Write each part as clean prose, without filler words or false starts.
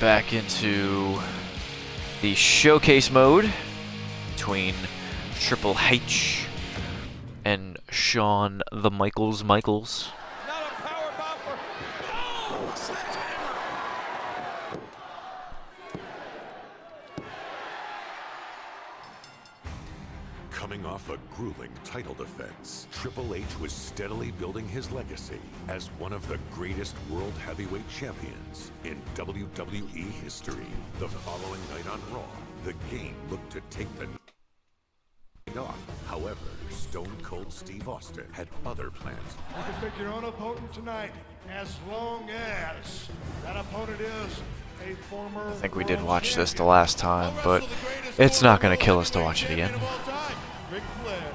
back into the showcase mode between Triple H and Shawn the Michaels. Not a power bomb for... Oh, sledgehammer! Coming off a grueling title defense, Triple H was steadily building his legacy as one of the greatest world heavyweight champions in WWE history. The following night on Raw, the game looked to take the night off. However, Stone Cold Steve Austin had other plans. You can pick your own opponent tonight, as long as that opponent is a former... I think we did watch this the last time, but it's not going to kill us to watch it again. Ric Flair.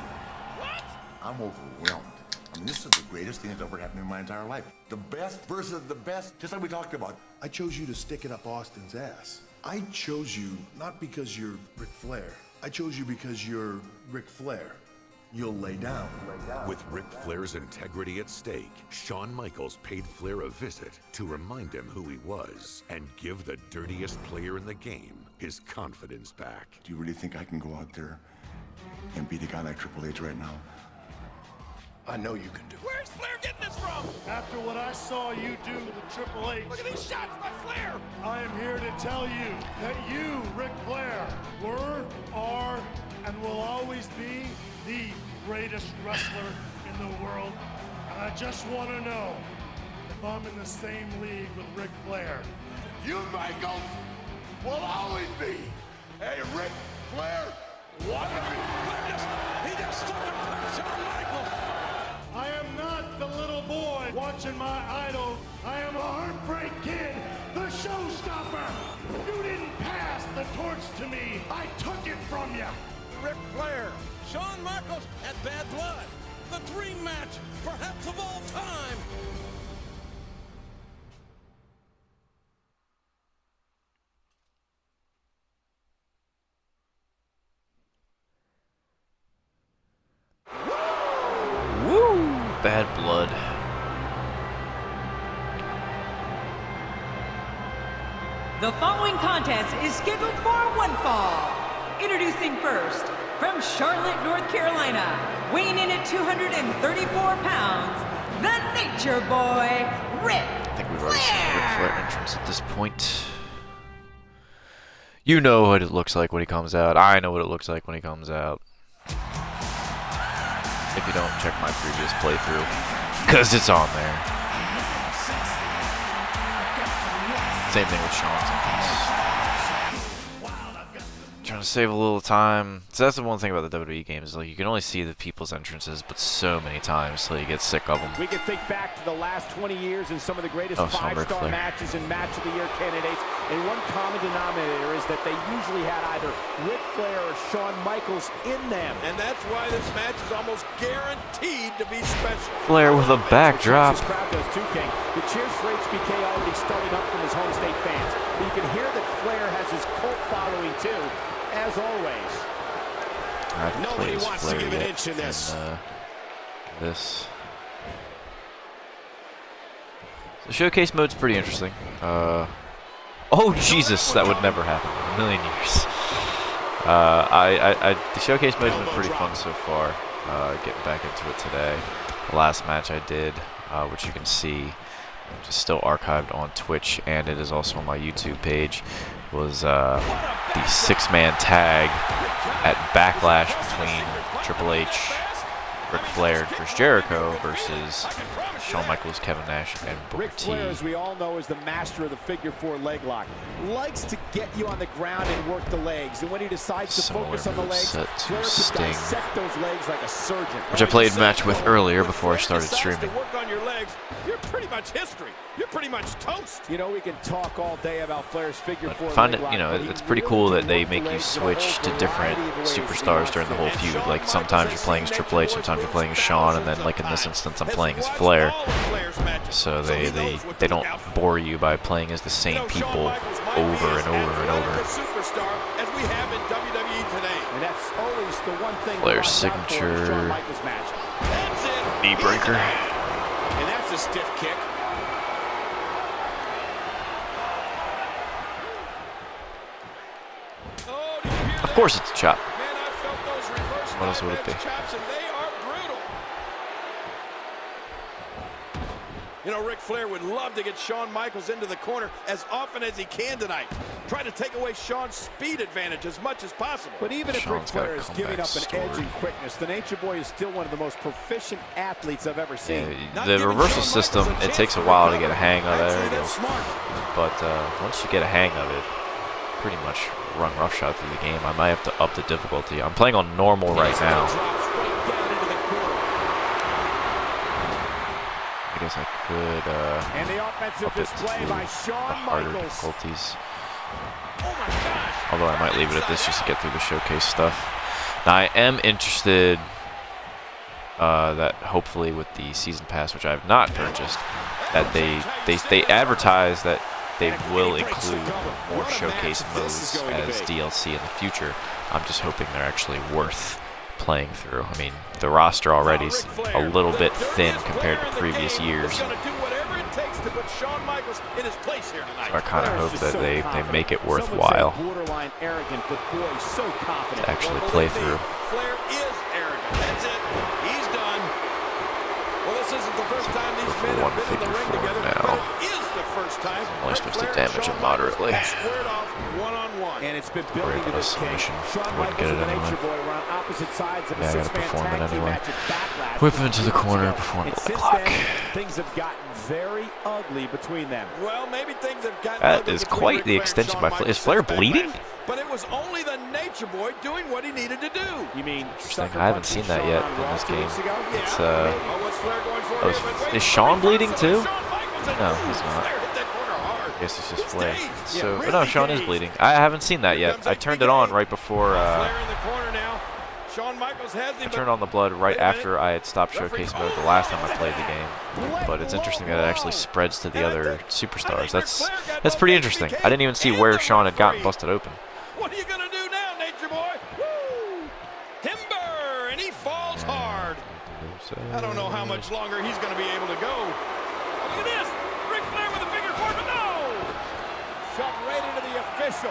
I'm overwhelmed. I mean, this is the greatest thing that's ever happened in my entire life. The best versus the best, just like we talked about. I chose you to stick it up Austin's ass. I chose you not because you're Ric Flair. I chose you because you're Ric Flair. You'll lay down. With Ric Flair's integrity at stake, Shawn Michaels paid Flair a visit to remind him who he was and give the dirtiest player in the game his confidence back. Do you really think I can go out there and beat a guy like Triple H right now? I know you can do it. Where's Flair getting this from? After what I saw you do to Triple H, Look at these shots by Flair! I am here to tell you that you, Ric Flair, were, are, and will always be the greatest wrestler in the world. And I just want to know if I'm in the same league with Ric Flair. You, Michaels, will always be a Ric Flair wannabe. He just took a punch on Michael! I am not the little boy watching my idol. I am a Heartbreak Kid, the showstopper. You didn't pass the torch to me. I took it from you. Ric Flair, Shawn Michaels, and Bad Blood. The dream match, perhaps of all time. Woo! Bad Blood. The following contest is scheduled for one fall. Introducing first, from Charlotte, North Carolina, weighing in at 234 pounds, the Nature Boy, Ric I think we've already seen Ric Flair entrance at this point. You know what it looks like when he comes out. I know what it looks like when he comes out. If you don't check my previous playthrough, because it's on there. Same thing with Shawn's entrance. Trying to save a little time. So that's the one thing about the WWE games, is like you can only see the people's entrances, but so many times till you get sick of them. We can think back to the last 20 years and some of the greatest Ric five-star Flair matches and match of the year candidates. And one common denominator is that they usually had either Ric Flair or Shawn Michaels in them. And that's why this match is almost guaranteed to be special. Flair with a backdrop. This crowd does too, King. The cheers for HBK already starting up from his home state fans. But you can hear that Flair has his cult following too. As always, Nobody wants to give an inch in this. The showcase mode's pretty interesting. Oh Jesus, that would never happen in a million years. The showcase mode's been pretty fun so far. Getting back into it today. The last match I did, which you can see, which is still archived on Twitch, and it is also on my YouTube page, was the six-man tag at Backlash between Triple H, Ric Flair, and Chris Jericho versus Shawn Michaels, Kevin Nash, and Booker Ric T. Flair, as we all know, is the master of the figure-4 leg lock. Likes to get you on the ground and work the legs. And when he decides to focus on the legs, Flair can dissect those legs like a surgeon. Which I played a match with earlier before I started streaming. Work on your legs, you're pretty much history. You're pretty much toast. You know, we can talk all day about Flair's figure-4 Find leg it, lock, you know, but he it's pretty really cool that they worked make the you legs in a switch whole to different variety of ways. superstars during the whole feud. Like sometimes you're playing as Triple H, sometimes you're playing as Shawn, and then like in this instance I'm playing as Flair. So they don't bore you by playing as the same people over and over and over. Superstar as we have in WWE today. And that's always the one thing. Flair's signature knee breaker. And that's a stiff kick. course it's a chop. Man, I felt those reverse What else would it be? chops, and they are brutal. You know, Ric Flair would love to get Shawn Michaels into the corner as often as he can tonight. Try to take away Shawn's speed advantage as much as possible. But even if Ric Shawn's got a Flair is giving up an comeback edge and story. quickness, the Nature Boy is still one of the most proficient athletes I've ever seen. Yeah, the reversal system, it takes a while to get a hang of it. There you go. But once you get a hang of it, pretty much run roughshod through the game. I might have to up the difficulty. I'm playing on normal right now. I guess I could And the offensive up it display to by the Shawn harder Michaels. difficulties. Oh my gosh. Although I might leave it at this just to get through the showcase stuff. Now I am interested that hopefully with the season pass, which I have not purchased, that they advertise that they will include more showcase modes as DLC in the future. I'm just hoping they're actually worth playing through. I mean, the roster already is a little bit thin compared to previous years. So I kind of hope that they make it worthwhile to actually play through. Flair is arrogant. That's it. He's done. Well, this isn't the first time these men have been in the ring together, but it is the first time Only supposed to damage him moderately. squared off one-on-one. And it's been building to this case. Shawn Wouldn't Michaels get and it the anyway. Nature Boy were on opposite sides of a Yeah, I gotta six-man perform it tag team anyway. match at Backlash Whip him into 2 the weeks corner, ago. perform And the since clock. then, things have gotten very ugly between them. Well, maybe things have gotten That ugly is between quite Ric the Flair and extension Shawn by Flair. Michaels Is Flair since that bleeding? match. But it was only the Nature Boy doing what he needed to do. You mean Interesting. I haven't seen that yet in this game. It's What's Flair going for oh, here? But wait, is Shawn bleeding Shawn too? Michaels and No, ooh, he's not. Flair hit that corner hard. I guess it's just Flair. Dazed. So, Yeah, but no, really Shawn is dazed. bleeding. I haven't seen that Here yet. comes I turned it on HBK. right before. Flair in the corner now. Shawn Michaels has him. I turned on the blood right Wait a minute. after I had stopped showcase mode the last time I played the game. But it's interesting that it actually spreads to the other superstars. That's pretty interesting. I didn't even see where Shawn had gotten busted open. What are you gonna do now, Nature Boy? Woo! Timber, and he falls hard. I don't know how much longer he's gonna be able to go. Oh, look at this! Ric Flair with a figure four, but no! Shoved right into the official.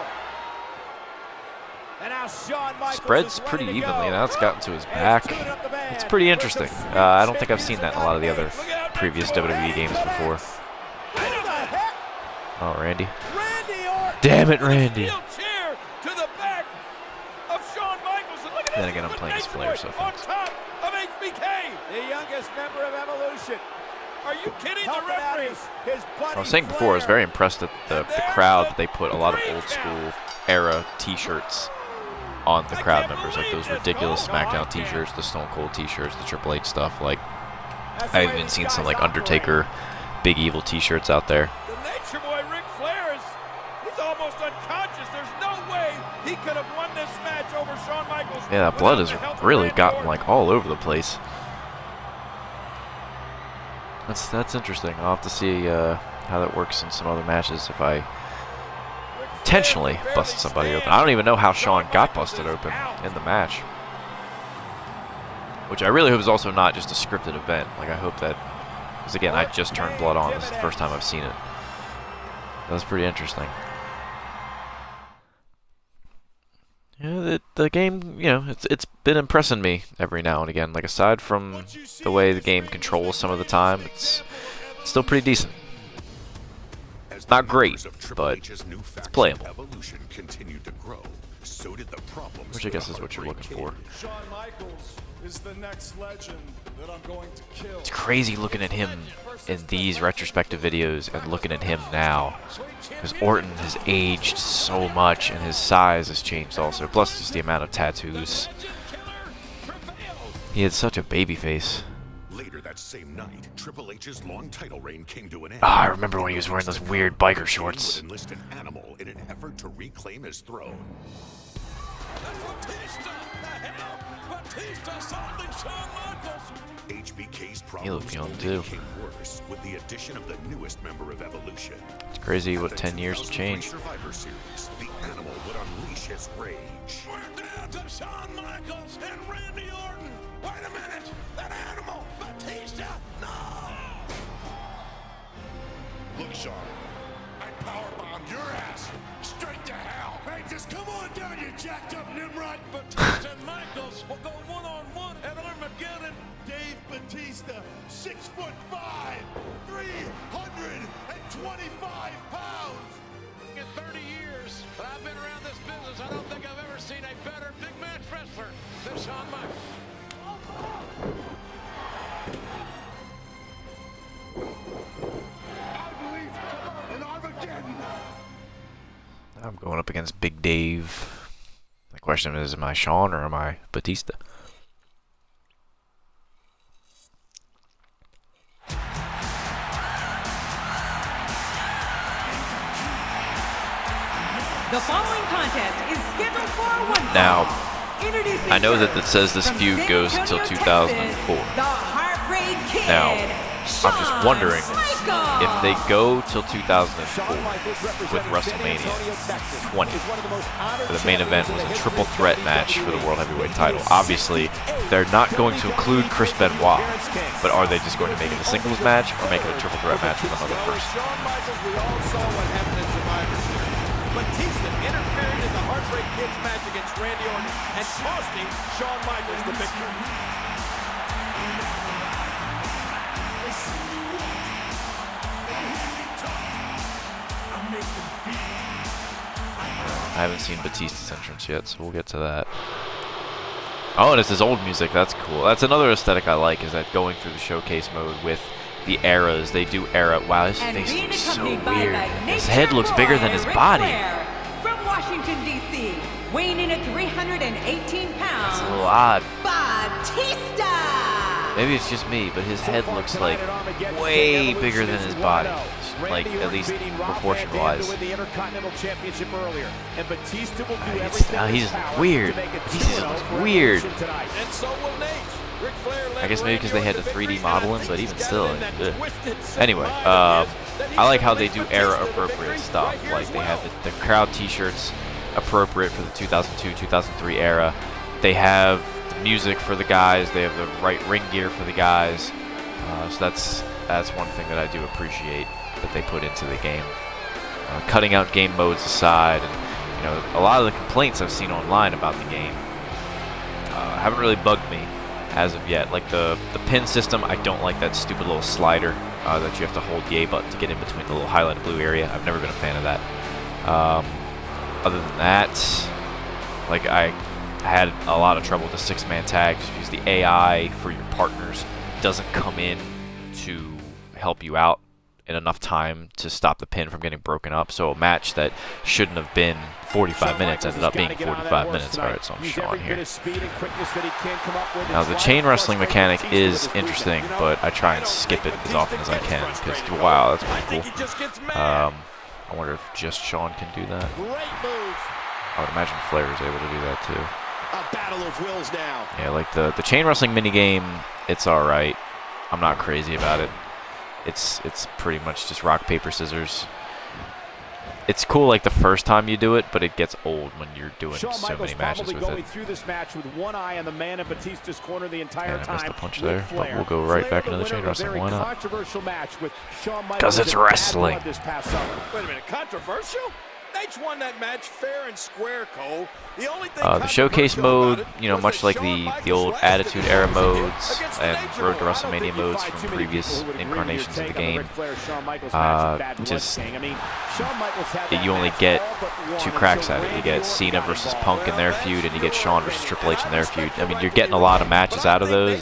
And now Shawn Michaels Spreads is pretty ready to evenly. go. Now it's gotten to his And back. he's tuning up the band. It's pretty interesting. I don't think I've seen that in a lot of the other Look out, previous Nature Boy. WWE games before. Who the heck? Oh, Randy. Randy Orton. Damn it, Randy. Steel chair to the back of Shawn Michaels. And look at Then this. again, I'm Put playing as Nature Flair, Boy so on thanks. top of HBK. The youngest member of Evolution. Are you kidding? The Helping out referee. his buddy I was saying before, I was very Flair. impressed at the crowd. They put a lot of old school era T-shirts on the crowd members, like those ridiculous SmackDown T-shirts, the Stone Cold T-shirts, the Triple H stuff. Like That's the I've way even these seen guys some like operate. Undertaker, Big Evil T-shirts out there. The Nature Boy, Ric Flair, he's almost unconscious. There's no way he could have won this match over Shawn Michaels. Yeah, that blood without has the help of really Randy gotten Orton. like all over the place. That's interesting. I'll have to see how that works in some other matches if I intentionally bust somebody open. I don't even know how Shawn got busted open in the match. Which I really hope is also not just a scripted event. Like I hope that, because again, I just turned blood on. This is the first time I've seen it. That's pretty interesting. Yeah, the game, you know, it's been impressing me every now and again. Like aside from the way the game controls some of the time, it's still pretty decent. Not great, but it's playable. Evolution continued to grow. So did the problems. Which I guess is what you're looking for. Shawn Michaels is the next legend that I'm going to kill. It's crazy looking at him in these retrospective videos and looking at him now. Because Orton has aged so much and his size has changed also. Plus just the amount of tattoos. He had such a baby face. Later that same night, Triple H's long title reign came to an end. Ah, I remember when he was wearing those weird biker shorts. Would enlist an animal in an effort to reclaim his throne. Batista, the hell? Batista solving Shawn Michaels. HBK's He looked problems young, only too. became worse with the addition of the newest member of Evolution. It's crazy At what the 10 years have 2003 changed. Survivor Series, the animal would unleash his rage. We're down to Shawn Michaels and Randy Orton. Wait a minute. That animal, Batista, no. Look, Shawn, I powerbomb your ass straight to hell. Hey, Just come on down, you jacked up Nimrod. Batista and Michaels will go one-on-one at Armageddon. Dave Batista, 6'5", 325 pounds. In 30 years that I've been around this business, I don't think I've ever seen a better big match wrestler than Shawn Michaels. I believe in Armageddon. I'm going up against Big Dave. The question is, am I Shawn or am I Batista? The following contest is scheduled for one fall. Now, Introducing I know that it first, says this from feud San goes Antonio, until Texas, 2004. The Heartbreak Kid, Now, I'm just Shawn wondering Michaels. if they go till 2004 Shawn Michaels with representing San WrestleMania Antonio, Texas, 20, is one of the most honored where the main event was a champions triple in the threat history match of for the WWE. World Heavyweight title. Obviously, they're not going to include Chris Benoit, but are they just going to make it a singles match or make it a triple threat match with another person? Shawn Michaels, we all saw what happened in Survivor Series. Batista interfered in the Heartbreak Kids match against Randy Orton and costing Shawn Michaels the victory. I haven't seen Batista's entrance yet, so we'll get to that. Oh, and it's his old music. That's cool. That's another aesthetic I like, is that going through the showcase mode with the eras. They do era. Wow, his And face being looks so accompanied by weird. the His Nature head looks bigger Boy, than his Ric body. Flair, from Washington, D.C., weighing in at 318 pounds. It's a little odd. Batista! Maybe it's just me, but his head looks like way bigger than his body. Like, at least proportion-wise. The Intercontinental Championship earlier, and Batista will do He just looks weird. Batista looks weird. And so will Nate. Ric Flair led I guess maybe because they had to 3D model him, but even still. in that twisted Anyway, surprise I like how they do era-appropriate stuff. Like, they have the crowd t-shirts appropriate for the 2002-2003 era. They have the music for the guys. They have the right ring gear for the guys. So that's one thing that I do appreciate that they put into the game. Cutting out game modes aside, and a lot of the complaints I've seen online about the game haven't really bugged me as of yet. Like the pin system, I don't like that stupid little slider that you have to hold the A button to get in between the little highlighted blue area. I've never been a fan of that. Other than that, like I had a lot of trouble with the 6-man tags because the AI for your partners doesn't come in to help you out in enough time to stop the pin from getting broken up. So a match that shouldn't have been 45 minutes ended up being 45 minutes. Alright, so I'm Shawn here. Now the chain wrestling mechanic is interesting, but I try and skip it as often as I can because, wow, that's pretty cool. I wonder if just Shawn can do that. I would imagine Flair is able to do that too. A battle of wills now. Yeah, like the chain wrestling minigame, it's alright. I'm not crazy about it. It's pretty much just rock, paper, scissors. It's cool like the first time you do it, but it gets old when you're doing so many matches with it. Through this match with one eye on the man in Batista's corner the entire And I missed time. the punch there, but we'll go right back into the chain wrestling. Why not? Because it's Because wrestling. Wait a minute, controversial? Nate's won that match fair and square, Cole. The only thing The showcase controversial mode, about it you know, was much that like Shawn the Michaels old lasted Attitude the Era last year modes against the and Nature Road Boy. to I don't WrestleMania think he modes tried from too many previous incarnations of the game. You only get 2 cracks at it. You get Cena versus Punk in their feud, and you get Shawn versus Triple H in their feud. I mean, you're getting a lot of matches out of those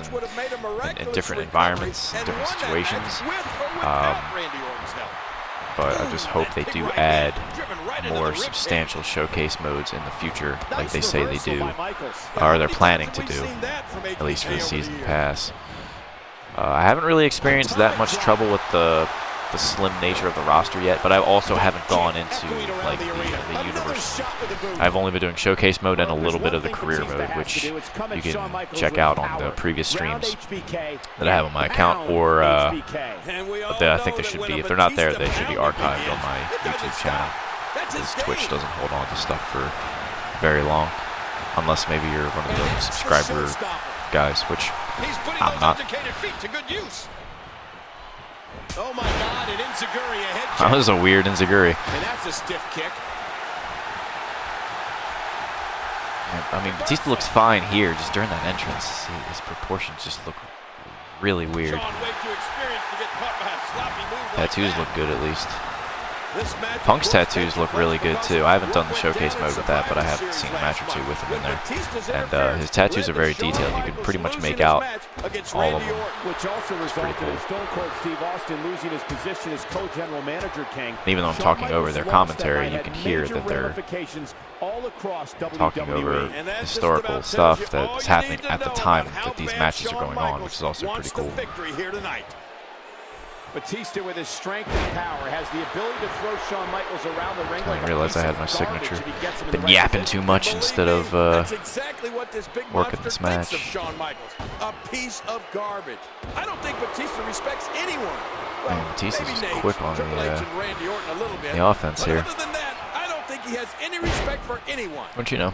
in different environments, in different situations. But I just hope they do add more substantial showcase modes in the future, like they say they do, or they're planning to do, at least for the season pass. I haven't really experienced that much trouble with the slim nature of the roster yet, but I also haven't gone into like the universe. I've only been doing showcase mode and a little bit of the career mode, which you can check out on the previous streams that I have on my account, or I think they should be, if they're not there, they should be archived on my YouTube channel, because Twitch doesn't hold on to stuff for very long, unless maybe you're one of the subscriber guys, which I'm not. Oh my God, an Enziguri, a head kick. That was a weird Enziguri. And that's a stiff kick. I mean, Batista looks fine here. Just during that entrance, his proportions just look really weird. Tattoos look good at least. Punk's tattoos look really good too. I haven't done the showcase mode with that, but I have seen a match or two with him in there. And his tattoos are very detailed. You can pretty much make out all of them. Which also resulted in Stone Cold Steve Austin losing his position as co-general manager, King. And even though I'm talking over their commentary, you can hear that they're talking over historical stuff that's happening at the time that these matches are going on, which is also pretty cool. Batista, with his strength and power, has the ability to throw Shawn Michaels around the ring. I didn't realize I had my signature. Been yapping too much instead of working this match. A piece of garbage. I don't think Batista respects anyone. Man, Batista's just quick on the offense here. Other than that, I don't think he has any respect for anyone. Don't you know?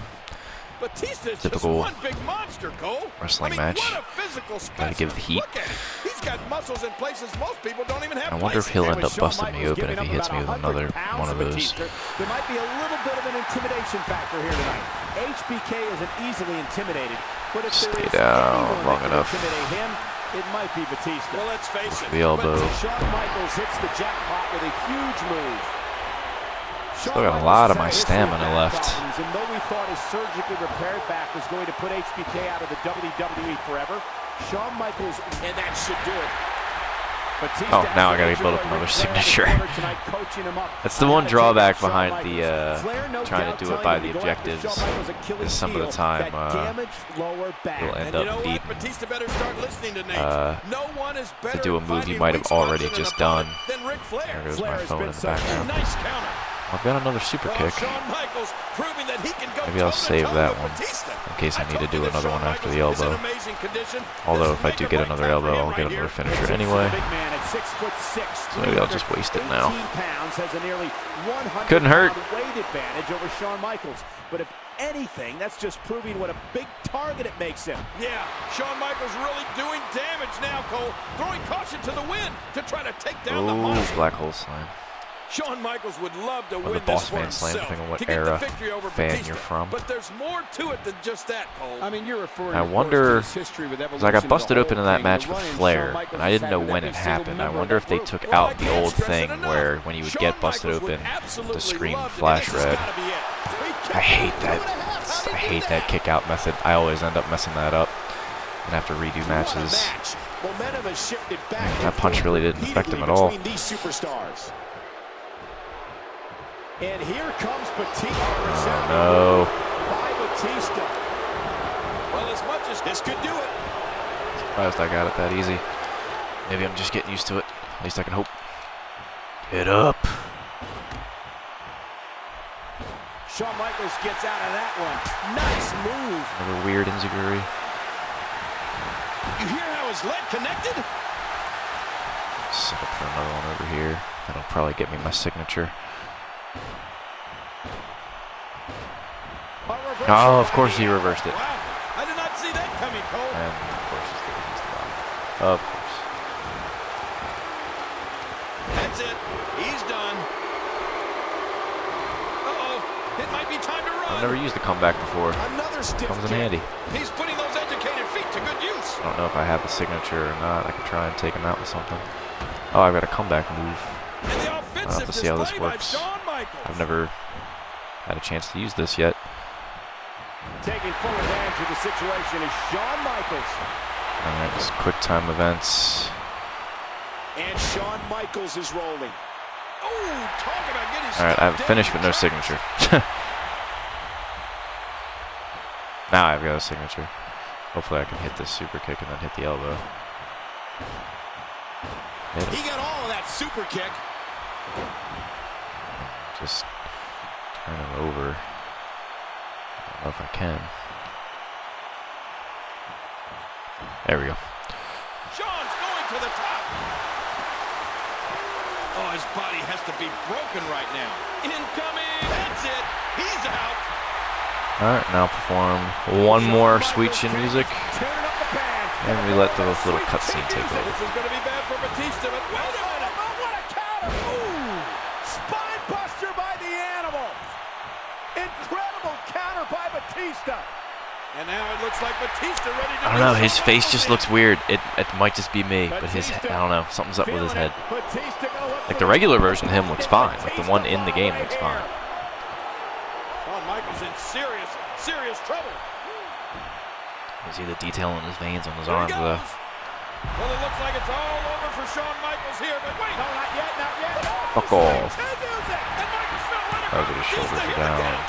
Batista's Typical just one big monster, Cole. wrestling match. What a physical Gotta give the heat. Look at him. He's got muscles in places most people don't even have. I wonder if he'll end up busting me open if he hits me with another one of those. There might be a little bit of an intimidation factor here tonight. HBK isn't easily intimidated, but if Stay down long enough. Intimidate him, it might be Batista. Well, let's face it. The elbow. Shawn Michaels hits the jackpot with a huge move. Still got a lot of my stamina left. And though we thought his surgically repaired back was going to put HBK out of the WWE forever, Shawn Michaels, and that should do it. Oh, now I gotta build up another signature. That's the one drawback behind the trying to do it by the objectives. Is some of the time you'll end up needing to do a move you might have already just done. There goes my phone in the background. I've got another super kick. Maybe I'll save that one in case I need to do another one after the elbow. Although if I do get another elbow, I'll get another finisher anyway. So maybe I'll just waste it now. Couldn't hurt. But if anything, that's just proving what a big target it makes him. Yeah, Shawn Michaels really doing damage now, Cole. Throwing caution to the wind to try to take down the monster. Black hole slam. Shawn Michaels would love to win the this Boss for Man Slam, himself, depending on what to get era the victory over fan Batista. you're from. But there's more to it than just that, Cole. I mean, you're referring I wonder, because I got busted open in that match with Flair, and I didn't know when it happened. I wonder if they took out the old thing where when you would get busted open, the screen flash red. I hate that. I hate that kick out method. I always end up messing that up and have to redo matches. That punch really didn't affect him at all. And here comes Batista. Oh, no. By Batista. Well, as much as this could do it. Surprised I got it that easy. Maybe I'm just getting used to it. At least I can hope. Get up. Shawn Michaels gets out of that one. Nice move. Another weird enziguri. You hear how his leg connected? Set up for another one over here. That'll probably get me my signature. Oh, of course he reversed it. Wow, I did not see that coming, Cole. And of course it's the bottom. Of course. That's it. He's done. Uh-oh. It might be time to run. I've never used the comeback before. Another stiff Comes in handy. He's putting those educated feet to good use. I don't know if I have the signature or not. I could try and take him out with something. Oh, I've got a comeback move. And the I'll offensive have to see how this display by works. Shawn Michaels. I've never had a chance to use this yet. Taking full advantage of the situation is Shawn Michaels. Alright, just quick time events. And Shawn Michaels is rolling. Oh, talk about getting Alright, I have a finish but no signature. Now I've got a signature. Hopefully I can hit this super kick and then hit the elbow. Hit He got all of that super kick. Just turn him over. I don't know if I can. There we go. Shawn's going to the top. Oh, his body has to be broken right now. Incoming. That's it. He's out. Alright, now perform one more Sweet Chin music. And we let the little cutscene take over. This is going to be bad for Batista, but wait a minute. Oh, what a counter! Ooh! Spine buster by the Animal! Incredible counter by Batista! And now it looks like Batista ready to I don't know, his face just looks weird. It might just be me, but his head, I don't know, something's up with his head. Like the regular version of him looks fine. Like the one in the game looks fine. Shawn Michaels in serious trouble. You see the detail on his veins on his There he arms though. goes. Well, it looks like it's all over for Shawn Michaels here, but wait. No, not yet, not yet. Fuck off. And Michaels fell right Oh, across his Batista shoulders are here down. again.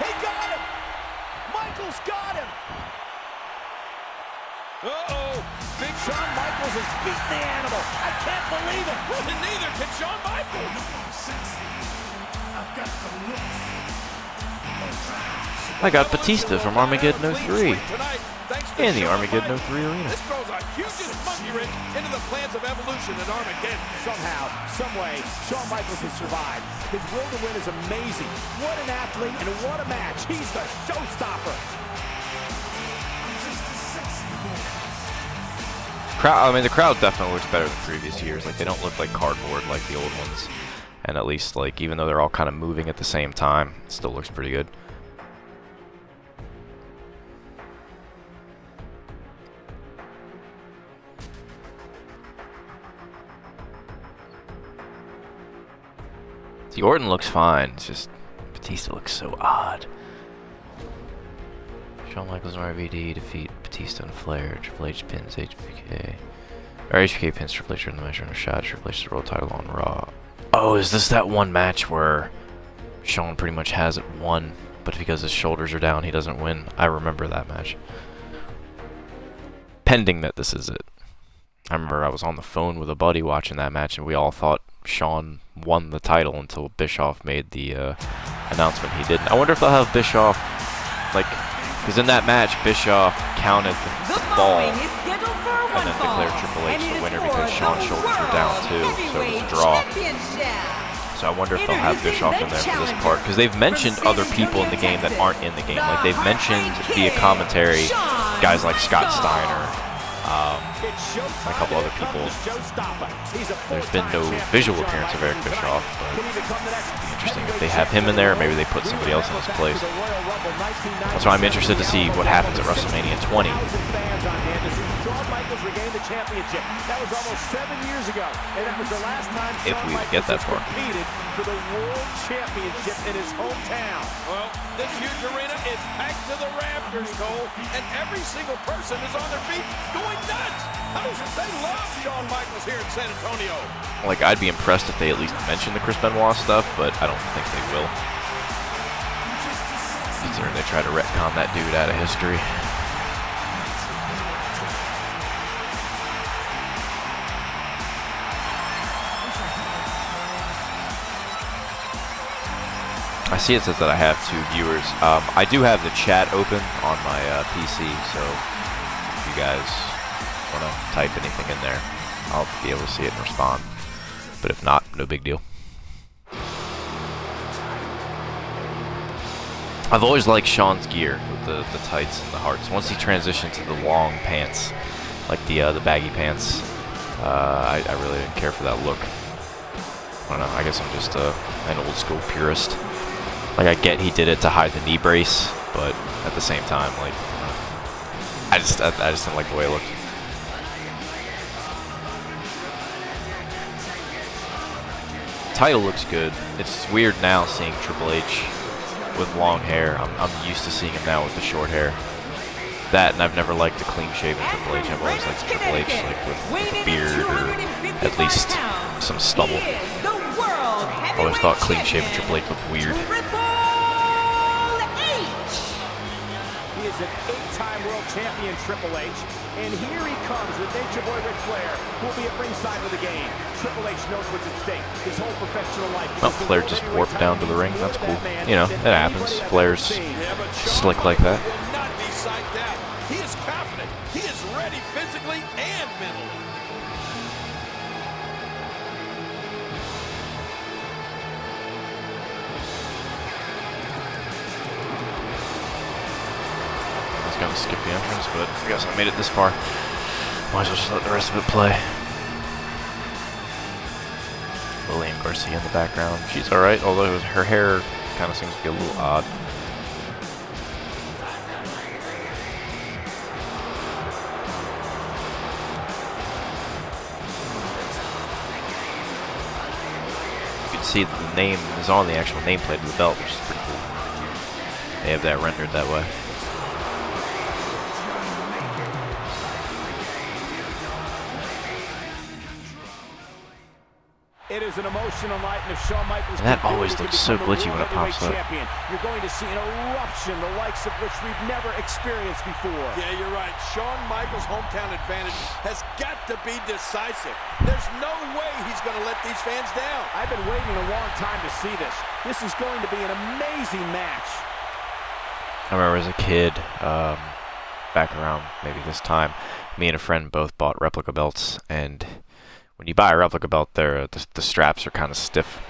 He got him. Michaels got him. Uh-oh. Big Shawn Michaels has beaten the animal. I can't believe it. And neither can Shawn Michaels. I got Batista from Armageddon 03 in the Armageddon 03 arena. This throws a huge monkey wrench into the plans of Evolution at Armageddon. Somehow, someway, Shawn Michaels has survived. His will to win is amazing. What an athlete and what a match. He's the showstopper. I mean, the crowd definitely looks better than previous years. Like, they don't look like cardboard like the old ones. And at least, like, even though they're all kind of moving at the same time, it still looks pretty good. The Orton looks fine. It's just Batista looks so odd. Shawn Michaels and RVD defeat Batista and Flair. Triple H pins HBK. Or HBK pins Triple H in the match on a shot. Triple H's world title on Raw. Oh, is this that one match where Shawn pretty much has it won, but because his shoulders are down, he doesn't win? I remember that match. Pending that this is it. I remember I was on the phone with a buddy watching that match, and we all thought Shawn won the title until Bischoff made the announcement he didn't. I wonder if they'll have Bischoff, like, because in that match, Bischoff counted the fall and then declared Triple H the winner because Shawn's shoulders were down too, so it was a draw. So I wonder if they'll have Bischoff in there for this part, because they've mentioned other people in the game that aren't in the game. Like, they've mentioned via commentary guys like Scott Steiner, a couple other people. There's been no visual appearance of Eric Bischoff, but it'd be interesting if they have him in there, or maybe they put somebody else in his place. That's why I'm interested to see what happens at WrestleMania 20. Michaels regained the championship. That was almost 7 years ago, and that was the last time if we would get that far. Competed for the world championship in his hometown. Well, this huge arena is packed to the rafters, Cole, and every single person is on their feet going nuts. They love Shawn Michaels here in San Antonio. Like, I'd be impressed if they at least mention the Chris Benoit stuff, but I don't think they will. Considering they try to retcon that dude out of history. I see it says that I have 2 viewers. I do have the chat open on my PC, so if you guys want to type anything in there, I'll be able to see it and respond. But if not, no big deal. I've always liked Shawn's gear with the tights and the hearts. Once he transitioned to the long pants, like the baggy pants, I really didn't care for that look. I don't know, I guess I'm just an old school purist. Like, I get he did it to hide the knee brace, but at the same time, like, I just didn't like the way it looked. Title looks good. It's weird now seeing Triple H with long hair. I'm used to seeing him now with the short hair. That, and I've never liked the clean-shaven Triple H. I've always liked Triple H like with a beard or at least some stubble. I always thought clean-shaven Triple H looked weird. He is an 8-time world champion, Triple H, and here he comes with Nature Boy Ric Flair, who will be at ringside with the game. Triple H knows what's at stake. His whole professional life. Well, Flair just warped down to the ring. That's cool. You know, it happens. Flair's slick like that. He is confident. He is ready physically and mentally. Gonna skip the entrance, but I guess I made it this far. Might as well just let the rest of it play. Lillian Garcia in the background. She's alright, although her hair kind of seems to be a little odd. see the name is on the actual nameplate of the belt, which is pretty cool. They have that rendered that way. It is an emotional night, and if Shawn Michaels And that always looks so glitchy when it pops up. You're going to see an eruption, the likes of which we've never experienced before. Yeah, you're right. Shawn Michaels' hometown advantage has got to be decisive. There's no way he's going to let these fans down. I've been waiting a long time to see this. This is going to be an amazing match. I remember as a kid, back around maybe this time, me and a friend both bought replica belts, and when you buy a replica belt, the straps are kind of stiff,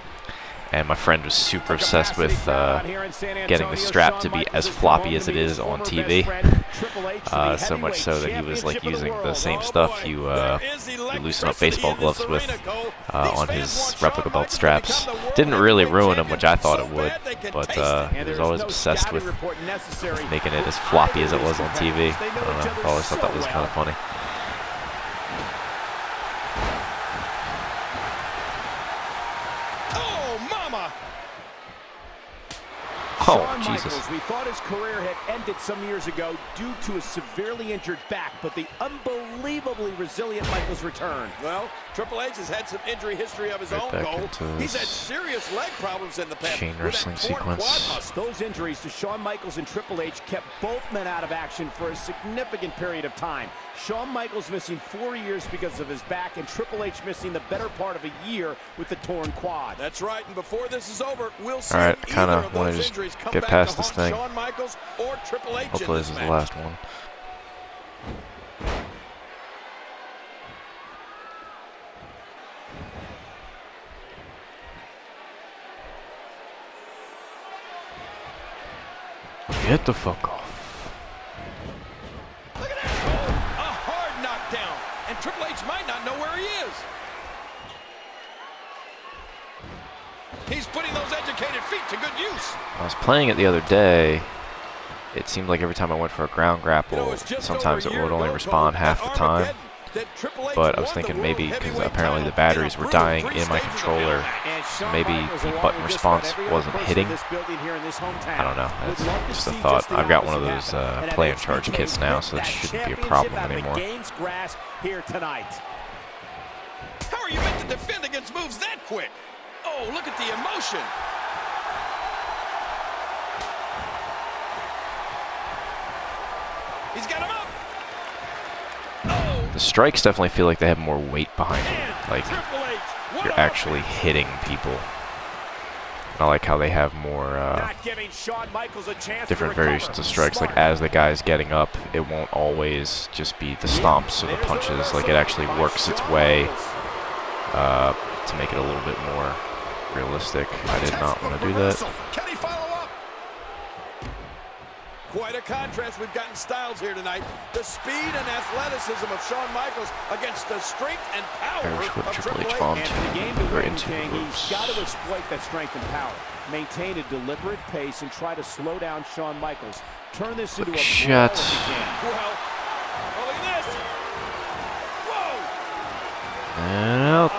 and my friend was super obsessed with getting the strap to be as floppy as it is on TV. So much so that he was like using the same stuff you loosen up baseball gloves with on his replica belt straps. Didn't really ruin them, which I thought it would, but he was always obsessed with making it as floppy as it was on TV. I don't know, I always thought that was kind of funny. Oh, Jesus. We thought his career had ended some years ago due to a severely injured back, but the unbelievably resilient Michaels returned. Well, Triple H has had some injury history of his own goal. He's had serious leg problems in the past. Chain wrestling sequence. Those injuries to Shawn Michaels and Triple H kept both men out of action for a significant period of time. Shawn Michaels missing 4 years because of his back, and Triple H missing the better part of a year with the torn quad. That's right, and before this is over, we'll see Alright, either kind of of want those to injuries just come get back past to this haunt thing. Shawn Michaels or Triple H. Hopefully this is the last one. Get the fuck off. Look at that! Oh, a hard knockdown, and Triple H might not know where he is. He's putting those educated feet to good use. I was playing it the other day. It seemed like every time I went for a ground grapple, sometimes it would only respond half the time. But I was thinking maybe because apparently the batteries were dying in my controller, maybe the button response wasn't hitting. I don't know. That's just a thought. I've got one of those play and charge kits now, so that shouldn't be a problem anymore. How are you meant to defend against moves that quick? Oh, look at the emotion. He's got him up. Oh. The strikes definitely feel like they have more weight behind them. Like you're actually hitting people. I like how they have more different variations of strikes. Like as the guy's getting up, it won't always just be the stomps or the punches. Like it actually works its way to make it a little bit more realistic. I did not want to do that. Can he follow up? Quite a contrast we've got in styles here tonight. The speed and athleticism of Shawn Michaels against the strength and power of Triple H. And for the game to win, King, he's got to exploit that strength and power. Maintain a deliberate pace and try to slow down Shawn Michaels. Turn this into a brawl if you can. Well, oh, look at this. Whoa! And out.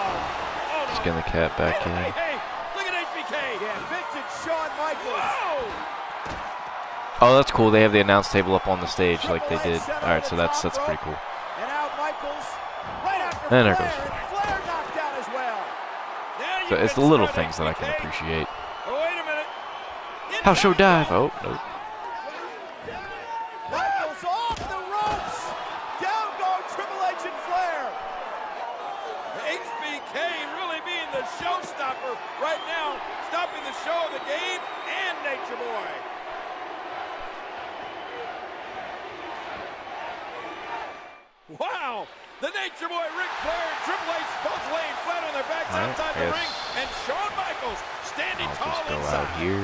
Just getting the cat back in. Hey, look at HBK. Yeah, vintage Shawn Michaels. Whoa! Oh, that's cool. They have the announce table up on the stage like they did. All right, so that's pretty cool. And out Michaels. Right after And there Flair, goes. and Flair knocked out as well. So it's the little things that I can appreciate. Oh, wait a minute. House show dive. Oh, no. Michaels off the ropes. Down go Triple H and Flair. HBK really being the showstopper right now, stopping the show of the game and Nature Boy. Wow! The Nature Boy, Ric Flair, and Triple H both laying flat on their backs outside the ring, and Shawn Michaels standing tall I'll just go inside. out here.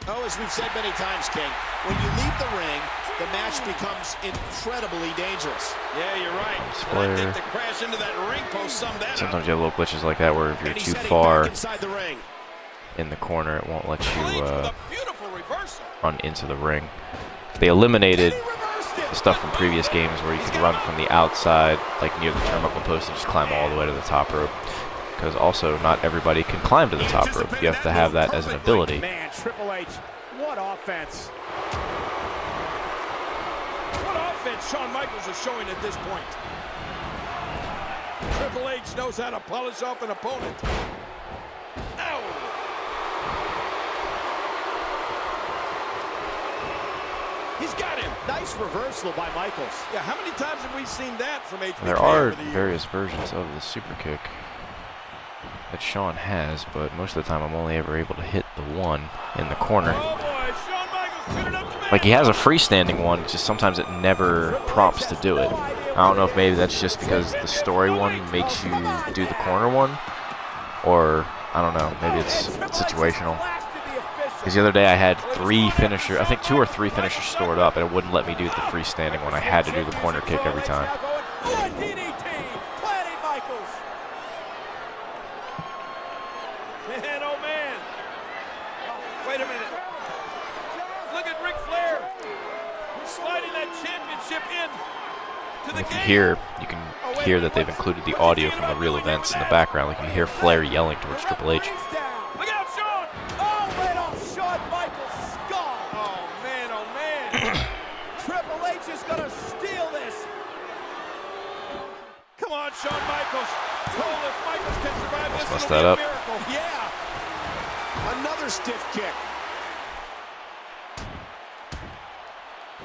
Oh, as we've said many times, King, when you leave the ring, the match becomes incredibly dangerous. Yeah, you're right. And I think the crash into that ring post summed that up. Sometimes you have little glitches like that where if you're too far in the corner, it won't let you run into the ring. They eliminated the stuff from previous games where you could run from the outside, like near the turnbuckle post, and just climb all the way to the top rope. Because also, not everybody can climb to the top rope. You have to have that as an ability. Man, Triple H, what offense. What offense Shawn Michaels is showing at this point. Triple H knows how to polish off an opponent. Ow! He's got him. Nice reversal by Michaels. Yeah, how many times have we seen that from HBK? There are various versions of the super kick that Shawn has, but most of the time I'm only ever able to hit the one in the corner. Oh boy, Shawn Michaels put it up the man. Like, he has a freestanding one, just sometimes it never prompts to do it. I don't know if maybe that's just because the story one makes you do the corner one, or I don't know, maybe it's situational. Because the other day I had I think 2 or 3 finishers stored up, and it wouldn't let me do the freestanding one. I had to do the corner kick every time. Man, oh man. Wait a minute. Look at Ric Flair sliding that championship in to the If you game. hear, you can hear that they've included the audio from the real events in the background. Like, you can hear Flair yelling towards Triple H. Look out, Shawn! Oh, right off Shawn Michaels' skull. Oh man. Triple H is going to steal this. Come on, Shawn Michaels. Oh, if Michaels can survive this, Bust it'll that be a up. miracle. Yeah. Another stiff kick.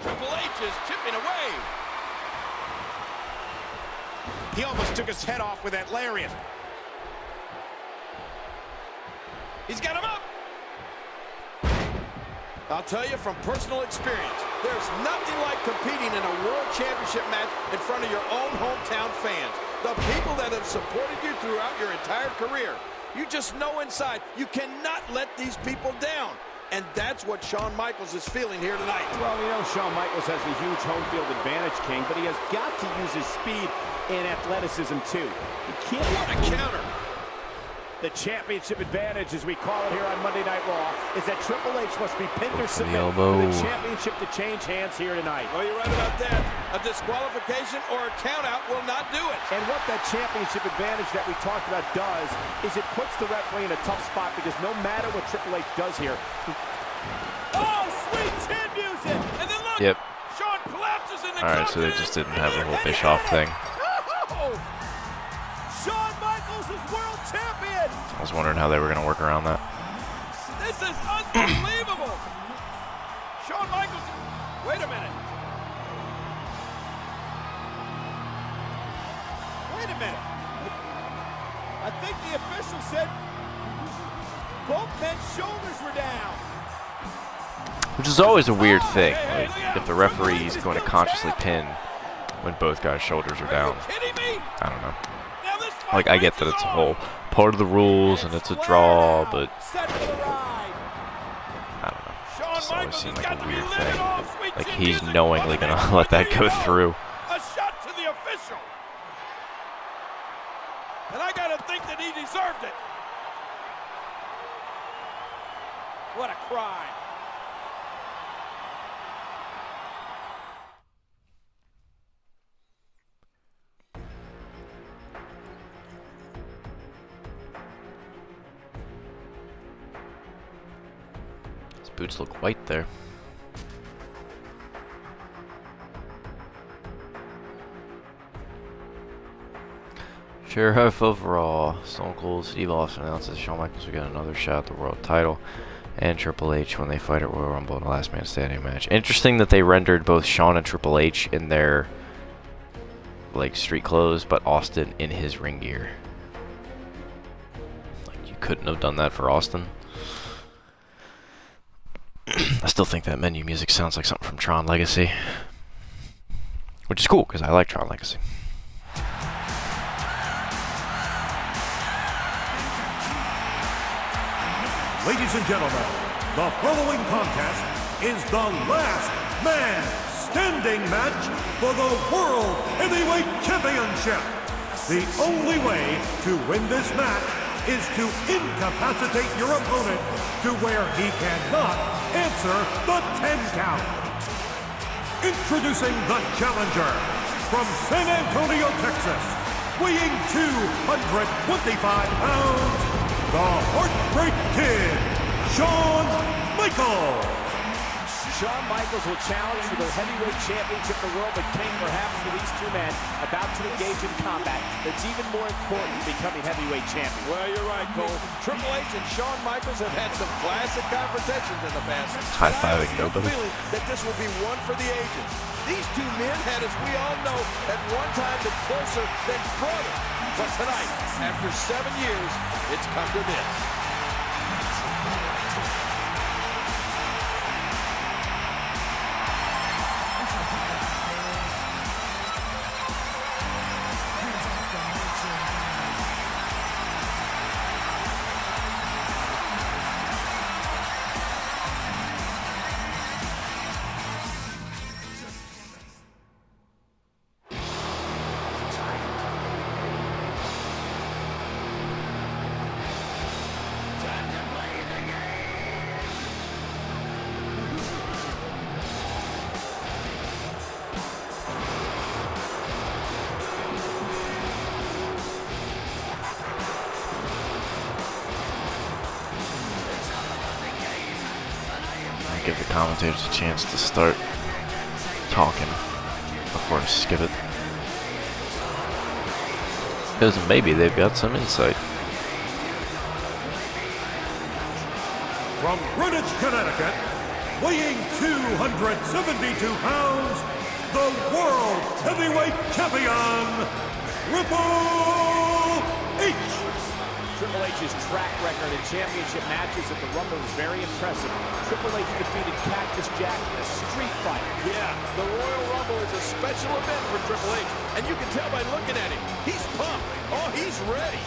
Triple H is chipping away. He almost took his head off with that lariat. He's got him up. I'll tell you from personal experience, there's nothing like competing in a world championship match in front of your own hometown fans. The people that have supported you throughout your entire career. You just know inside you cannot let these people down. And that's what Shawn Michaels is feeling here tonight. Well, we know Shawn Michaels has a huge home field advantage, King, but he has got to use his speed and athleticism, too. He can't... What a counter. The championship advantage, as we call it here on Monday Night Raw, is that Triple H must be pinned or submitted for the championship to change hands here tonight. Well, you're right about that. A disqualification or a countout will not do it. And what that championship advantage that we talked about does is it puts the referee in a tough spot, because no matter what Triple H does here... Oh, sweet chin music! And then look, Yep. Shawn collapses in the Alright, so they just didn't have the whole Bischoff thing. Shawn Michaels is world champion! I was wondering how they were going to work around that. This is unbelievable. Shawn Michaels, wait a minute. Wait a minute. I think the official said both men's shoulders were down. Which is always a weird thing. Like, if the referee is going to consciously pin when both guys' shoulders are down. Kidding me? I don't know. Now this fight Like, I get that it's a whole part of the rules and it's a draw, but Set for the ride. I don't know. It Shawn just always Michaels seemed has like got a to be weird living thing. off sweet Like, chin he's music. knowingly going to let that go through. A shot to the official. And I got to think that he deserved it. What a crime. His boots look white there. Sheriff of Raw, Stone Cold Steve Austin announces Shawn Michaels will get another shot at the world title, and Triple H when they fight at Royal Rumble in a last man standing match. Interesting that they rendered both Shawn and Triple H in their like street clothes, but Austin in his ring gear. Like, you couldn't have done that for Austin. I still think that menu music sounds like something from Tron Legacy, which is cool because I like Tron Legacy. Ladies and gentlemen, the following contest is the last man standing match for the World Heavyweight Championship. The only way to win this match is to incapacitate your opponent to where he cannot answer the 10 count. introducing the challenger from San Antonio, Texas, weighing 225 pounds, the Heartbreak Kid, Shawn Michaels. Shawn Michaels will challenge for the heavyweight championship of the world, but King, perhaps for these two men about to engage in combat, that's even more important than becoming heavyweight champion. Well, you're right, Cole. Triple H and Shawn Michaels have had some classic confrontations in the past. High-fiving nobody. Feeling that this will be one for the ages. These two men had, as we all know, at one time been closer than brother. But tonight, after 7 years, it's come to this. Give the commentators a chance to start talking before I skip it. Because maybe they've got some insight. From Greenwich, Connecticut, weighing 272 pounds, the World Heavyweight Champion, Triple H. Triple H's track record in championship matches at the Rumble is very impressive. Triple H defeated Cactus Jack in a street fight. Yeah, the Royal Rumble is a special event for Triple H, and you can tell by looking at him. He's pumped. Oh, he's ready.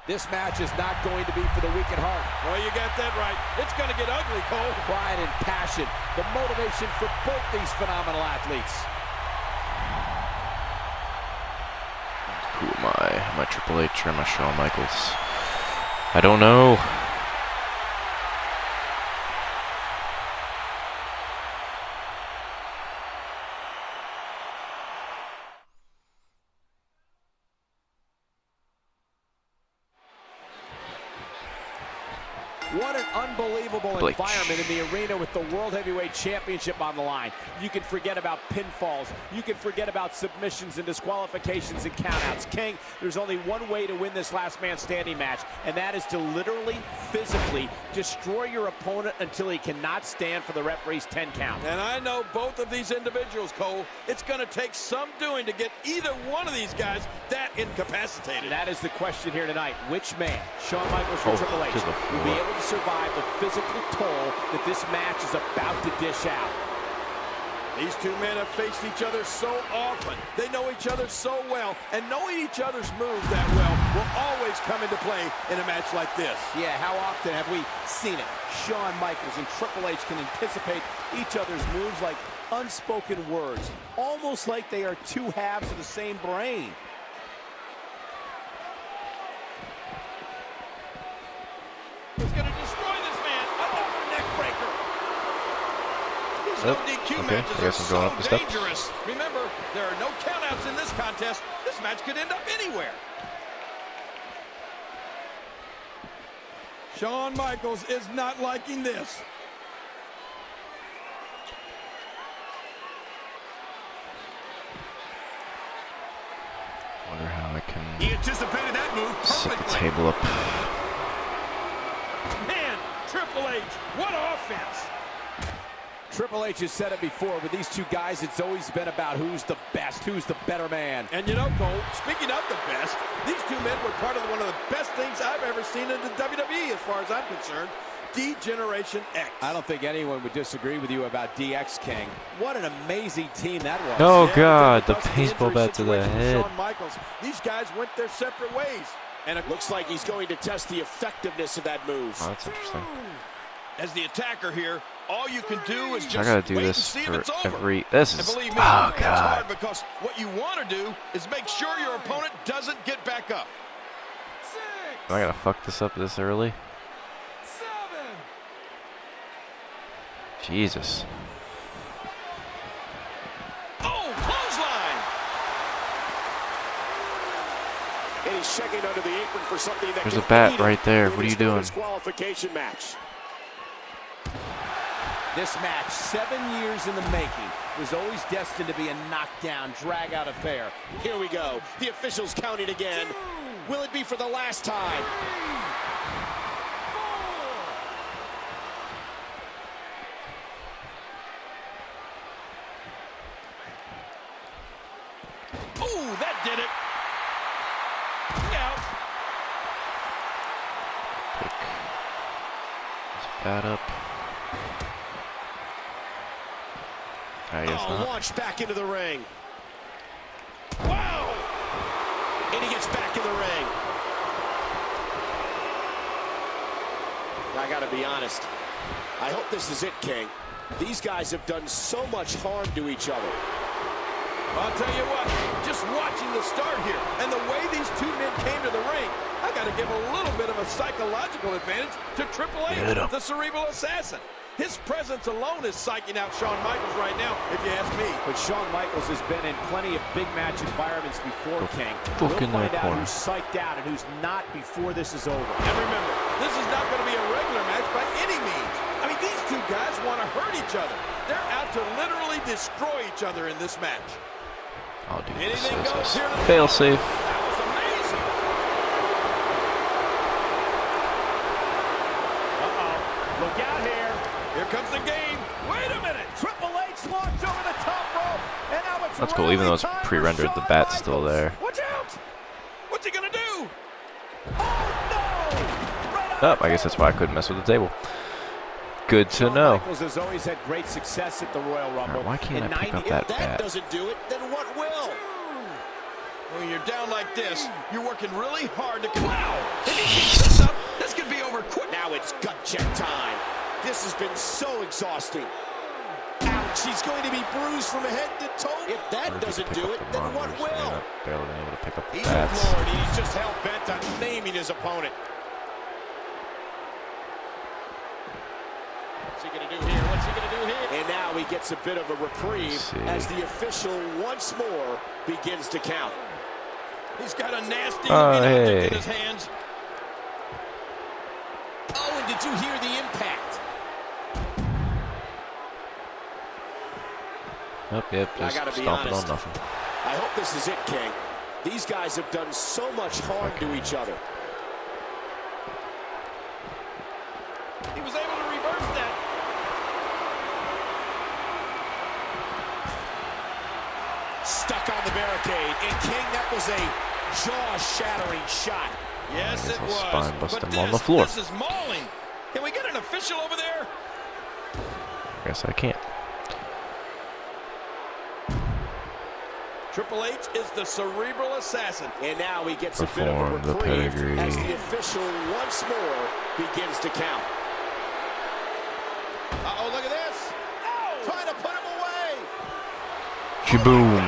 This match is not going to be for the weak at heart. Well, you got that right. It's going to get ugly, Cole. Pride and passion, the motivation for both these phenomenal athletes. Who am I? Am I Triple H or am I Shawn Michaels? I don't know. What an unbelievable environment in the arena with the World Heavyweight Championship on the line. You can forget about pinfalls. You can forget about submissions and disqualifications and countouts. King, there's only one way to win this last man standing match, and that is to literally, physically destroy your opponent until he cannot stand for the referee's 10 count. And I know both of these individuals, Cole. It's going to take some doing to get either one of these guys that incapacitated. That is the question here tonight. Which man, Shawn Michaels or Triple H, will be able to survive the physical toll that this match is about to dish out? These two men have faced each other so often. They know each other so well, and knowing each other's moves that well will always come into play in a match like this. Yeah, how often have we seen it? Shawn Michaels and Triple H can anticipate each other's moves like unspoken words, almost like they are two halves of the same brain. He's going to destroy this man. Another neck breaker. These no DQ matches are so dangerous. Remember, there are no countouts in this contest. This match could end up anywhere. Shawn Michaels is not liking this. Wonder how I can He anticipated that move set perfectly. the table up. Man, Triple H, what offense! Triple H has said it before, with these two guys, it's always been about who's the best, who's the better man. And you know, Cole, speaking of the best, these two men were part of one of the best things I've ever seen in the WWE as far as I'm concerned. D-Generation X. I don't think anyone would disagree with you about DX King. What an amazing team that was. Oh, Yeah, God, the because of baseball injury bat to the situation with head. Shawn Michaels. These guys went their separate ways. And it looks like he's going to test the effectiveness of that move. Oh, that's interesting. As the attacker here, all you can do is just I gotta do wait this and see if for it's over. every. This And is. believe me, Oh, it's God. hard because what you want to do is make sure your opponent doesn't get back up. Am I gonna fuck this up this early? Jesus. Oh, clothesline! And he's checking under the apron for something that There's can a bat eat him right there. in What are you this doing? disqualification match. This match, 7 years in the making, was always destined to be a knockdown, drag-out affair. Here we go. The officials counting again. Will it be for the last time? Ooh, that did it. Look out. Pick this bat up. I guess not. Launched back into the ring. Wow! And he gets back in the ring. I gotta be honest. I hope this is it, King. These guys have done so much harm to each other. I'll tell you what, just watching the start here and the way these two men came to the ring, I got to give a little bit of a psychological advantage to Triple H, the Cerebral Assassin. His presence alone is psyching out Shawn Michaels right now, if you ask me. But Shawn Michaels has been in plenty of big match environments before, King. Fuck We'll in their find out corner. who's psyched out and who's not before this is over. And remember, this is not going to be a regular match by any means. I mean, these two guys want to hurt each other. They're out to literally destroy each other in this match. I'll do this. Anything goes here. Fail safe. That was amazing. Look out here. Here comes the game. Wait a minute. Triple H launched over the top rope. And now it's That's cool. Even though it's pre-rendered, the bat's still there. Watch out. What's he going to do? Oh, I guess that's why I couldn't mess with the table. Good to Shawn know. Michaels has always had great success at the Royal Rumble. Alright, why can't In I pick up 90 that If that bat? doesn't do it, then what will? When you're down like this, you're working really hard to... Wow! If he keeps this up, this could be over quick. Now it's gut check time. This has been so exhausting. Ouch, he's going to be bruised from head to toe. If that doesn't do it, then what will? Barely been able to pick up the He's bats. ignored. He's just hell-bent on naming his opponent. What's he going to do here? What's he going to do here? And now he gets a bit of a reprieve as the official once more begins to count. He's got a nasty Oh, looking object hey. in his hands. Oh, and did you hear the impact? Yep, I just gotta be stomping on honest. nothing. I hope this is it, King. These guys have done so much harm to each other. He was able to reverse that. Stuck on the barricade. And King, that was a jaw-shattering shot. Yes, it I'll was. spine bust But him on the floor. this is mauling. Can we get an official over there? Guess I can't. Triple H is the Cerebral Assassin. And now he gets a bit of a Perform the reprieve pedigree. as the official once more begins to count. Uh-oh, look at this. Oh, trying to put him away. Shaboom.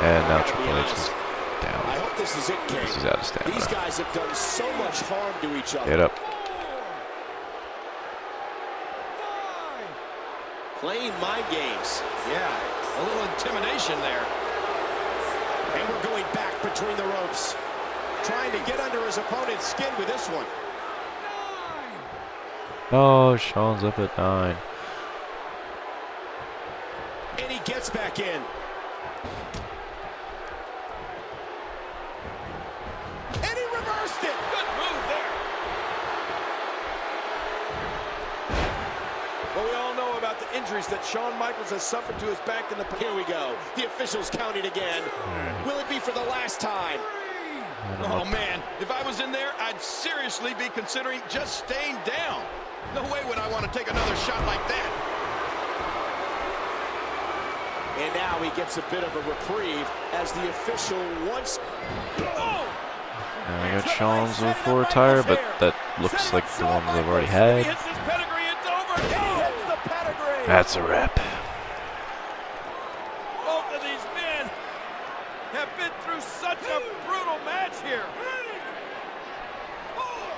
And now Gotta be Triple H is honest. I down. hope this is it, King. This is out of stamina. These guys have done so much harm to each other. Get up. Playing mind games. Yeah, a little intimidation there. And we're going back between the ropes. Trying to get under his opponent's skin with this one. Oh, Shawn's up at 9. And he gets back in. And he reversed it. Good move there. Well, we all know about the injuries that Shawn Michaels has suffered to his back in the past. Here we go. The officials counting again. Will it be for the last time? Oh, man. If I was in there, I'd seriously be considering just staying down. No way would I want to take another shot like that. And now he gets a bit of a reprieve as the official once... Oh! And I got Shawn's 04 attire, but that looks like the ones I've already had. He hits his pedigree, it's over. He hits the pedigree. That's a wrap. Both of these men have been through such a brutal match here.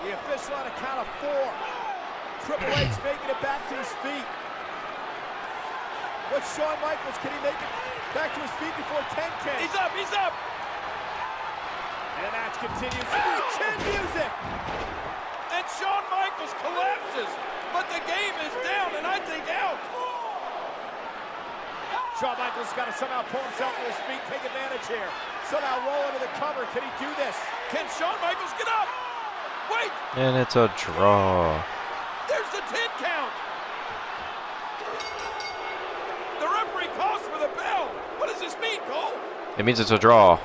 The official on a count of 4. Triple H making it back to his feet. What's Shawn Michaels? Can he make it back to his feet before 10 can? He's up, he's up. And the match continues. Chin music! And Shawn Michaels collapses, but the game is down and I think out. Shawn Michaels got to somehow pull himself to his feet, take advantage here. Somehow roll into the cover. Can he do this? Can Shawn Michaels get up? Wait! And it's a draw. There's the 10 count. The referee calls for the bell. What does this mean, Cole? It means it's a draw.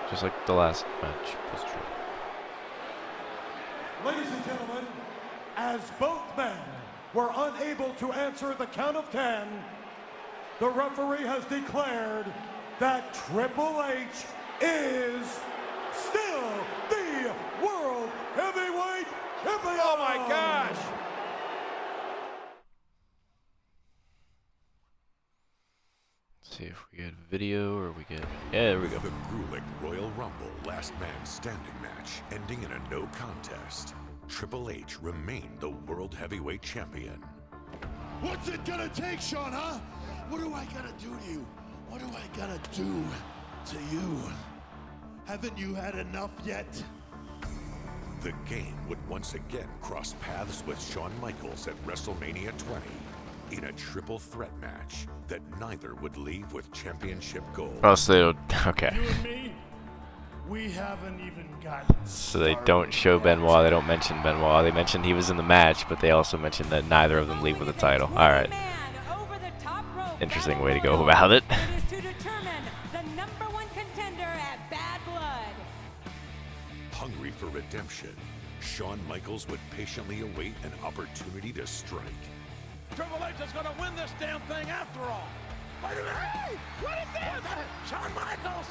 Just like the last match was true. Ladies and gentlemen, as both men were unable to answer the count of 10, the referee has declared that Triple H is still the World Heavyweight Champion! Oh my gosh! Let's see if we get video or we get... Yeah, there we go. The grueling Royal Rumble Last Man Standing match ending in a no contest. Triple H remained the World Heavyweight Champion. What's it gonna take, Shawn, huh? What do I gotta do to you? What do I gotta do to you? Haven't you had enough yet? The game would once again cross paths with Shawn Michaels at WrestleMania 20 in a triple threat match that neither would leave with championship gold. Oh, so they don't... Okay. You and me, we haven't even gotten So they don't show Benoit, they don't mention Benoit. They mentioned he was in the match, but they also mentioned that neither of them leave with a title. Alright. Interesting way to go about it. It is to determine the #1 contender at Bad Blood. Hungry for redemption, Shawn Michaels would patiently await an opportunity to strike. Triple H is going to win this damn thing after all. Wait a minute! Hey, what is this? Shawn Michaels!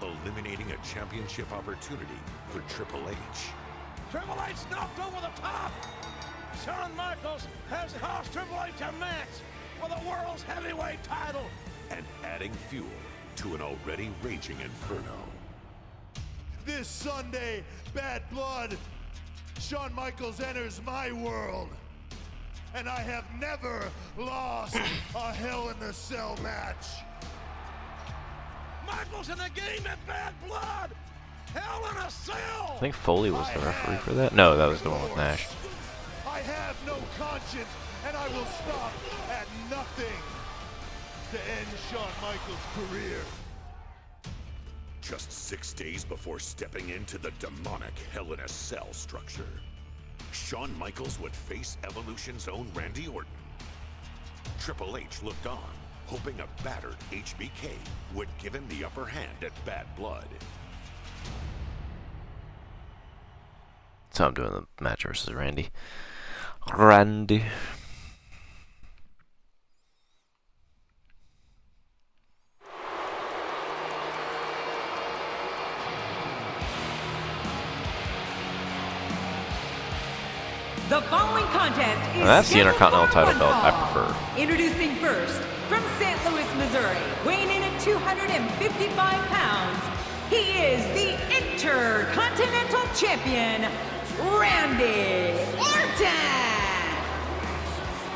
Eliminating a championship opportunity for Triple H. Triple H knocked over the top. Shawn Michaels has cost Triple H a match for the world's heavyweight title. And adding fuel to an already raging inferno. This Sunday, Bad Blood, Shawn Michaels enters my world. And I have never lost a Hell in a Cell match. Michaels in the game at Bad Blood. Hell in a Cell. I think Foley was the referee for that. No, that was the one with Nash. I have no conscience, and I will stop at nothing to end Shawn Michaels' career. Just 6 days before stepping into the demonic Hell in a Cell structure, Shawn Michaels would face Evolution's own Randy Orton. Triple H looked on, hoping a battered HBK would give him the upper hand at Bad Blood. So I'm doing the match versus Randy. Randy. The following contest is That's the scheduled Intercontinental for title one belt I fall. prefer. Introducing first, from St. Louis, Missouri, weighing in at 255 pounds, he is the Intercontinental Champion, Randy Orton!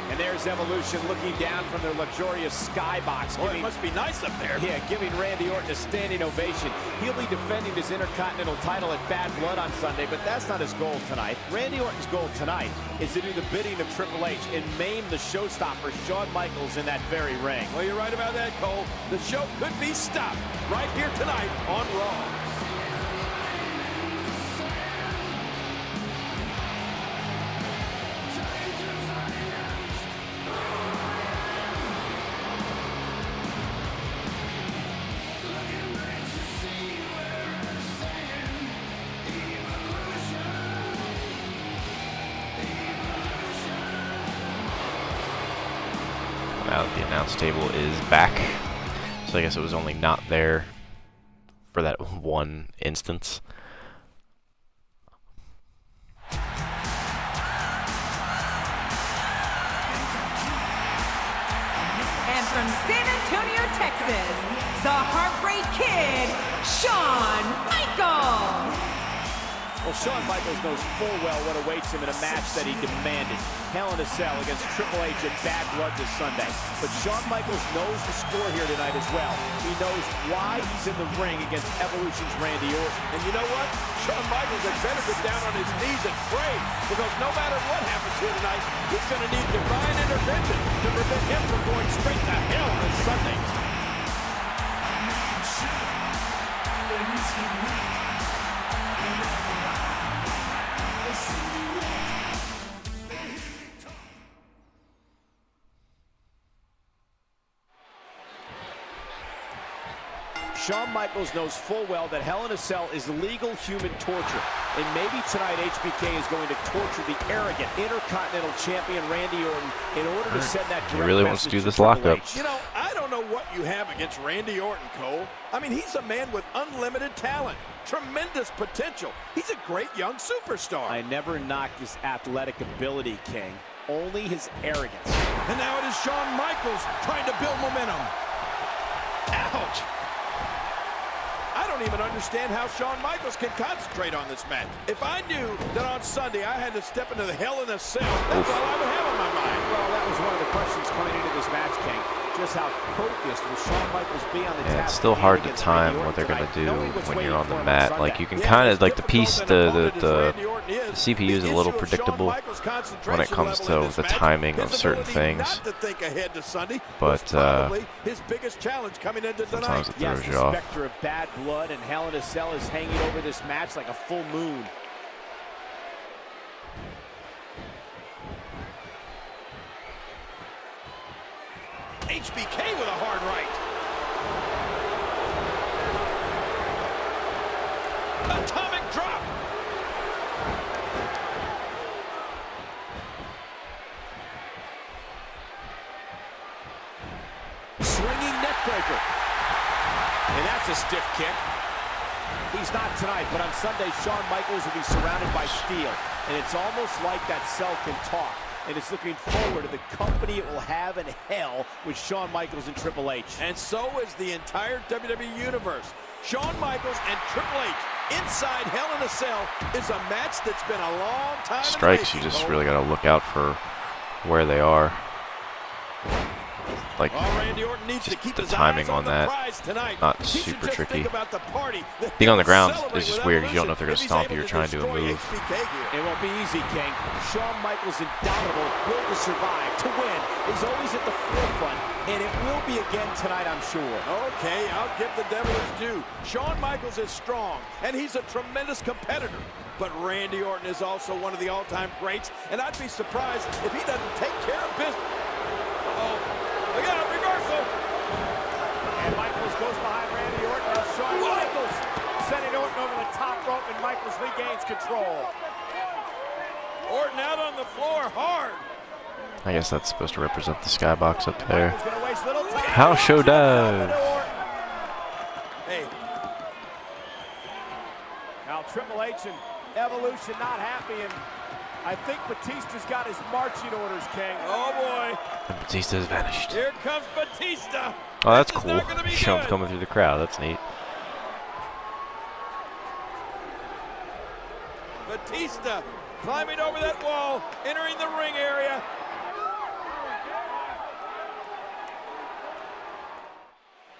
And there's Evolution looking down from their luxurious skybox. Boy, it must be nice up there. Yeah, giving Randy Orton a standing ovation. He'll be defending his Intercontinental title at Bad Blood on Sunday, but that's not his goal tonight. Randy Orton's goal tonight is to do the bidding of Triple H and maim the showstopper Shawn Michaels in that very ring. Well, you're right about that, Cole. The show could be stopped right here tonight on Raw. now that the announce table is back. So I guess it was only not there for that one instance. And from San Antonio, Texas, the Heartbreak Kid, Shawn Michaels. Well, Shawn Michaels knows full well what awaits him in a match that he demanded. Hell in a Cell against Triple H at Bad Blood this Sunday. But Shawn Michaels knows the score here tonight as well. He knows why he's in the ring against Evolution's Randy Orton. And you know what? Shawn Michaels had better get down on his knees and pray, because no matter what happens here tonight, he's going to need divine intervention to prevent him from going straight to hell this Sunday. Shawn Michaels knows full well that Hell in a Cell is legal human torture. And maybe tonight HBK is going to torture the arrogant Intercontinental Champion Randy Orton in order to send that He really wants to do this lockup. You know, I don't know what you have against Randy Orton, Cole. I mean, he's a man with unlimited talent, tremendous potential. He's a great young superstar. I never knocked his athletic ability, King. Only his arrogance. And now it is Shawn Michaels trying to build momentum. Ouch! I don't even understand how Shawn Michaels can concentrate on this match. If I knew that on Sunday I had to step into the Hell in a Cell, that's all I would have on my mind. Well, that was one of the questions coming into this match, King. Just how focused will Shawn Michaels be on the Yeah, it's still hard to time what they're going to do when you're on the mat. Like, you can kind of, like, the piece, the CPU is a little predictable when it comes to the timing of certain things. But sometimes it throws you off. The specter of Bad Blood and Hell in a Cell is hanging over this match like a full moon. HBK with a hard right. Atomic drop. Swinging neckbreaker. And that's a stiff kick. He's not tonight, but on Sunday, Shawn Michaels will be surrounded by steel. And it's almost like that cell can talk. And it's looking forward to the company it will have in hell with Shawn Michaels and Triple H. And so is the entire WWE Universe. Shawn Michaels and Triple H inside Hell in a Cell is a match that's been a long time. Strikes, you just really got to look out for where they are. Like, just the timing on that, not super tricky. Being on the ground is just weird because you don't know if they're going to stomp you or try and do a move. It won't be easy, King. Shawn Michaels' indomitable will to survive, to win, is always at the forefront, and it will be again tonight, I'm sure. Okay, I'll give the devil his due. Shawn Michaels is strong, and he's a tremendous competitor. But Randy Orton is also one of the all-time greats, and I'd be surprised if he doesn't take care of business. Look out, reversal. And Michaels goes behind Randy Orton. Now Shawn Michaels sending Orton over the top rope, and Michaels regains control. Orton out on the floor hard. I guess that's supposed to represent the skybox up there. House show does. Hey. Now Triple H and Evolution not happy, and I think Batista's got his marching orders, King. Oh, boy. And Batista's vanished. Here comes Batista. Oh, that's cool. Show him coming through the crowd. That's neat. Batista climbing over that wall, entering the ring area.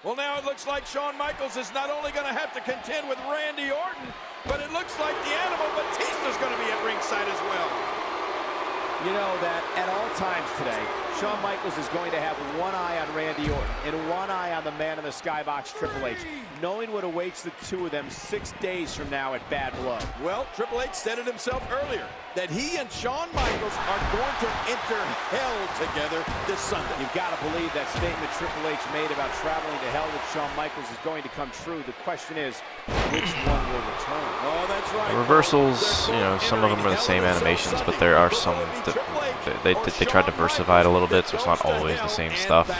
Well, now it looks like Shawn Michaels is not only going to have to contend with Randy Orton, but it looks like the animal Batista's going to be at ringside as well. You know that at all times today, Shawn Michaels is going to have one eye on Randy Orton and one eye on the man in the skybox, Triple H, knowing what awaits the two of them 6 days from now at Bad Blood. Well, Triple H said it himself earlier, that he and Shawn Michaels are going to enter hell together this Sunday. You've got to believe that statement Triple H made about traveling to hell with Shawn Michaels is going to come true. The question is, which one will return? Oh, that's right. The reversals, you know, some of them are the same animations, but there are some that they try to diversify it a little bit, so it's not always the same stuff.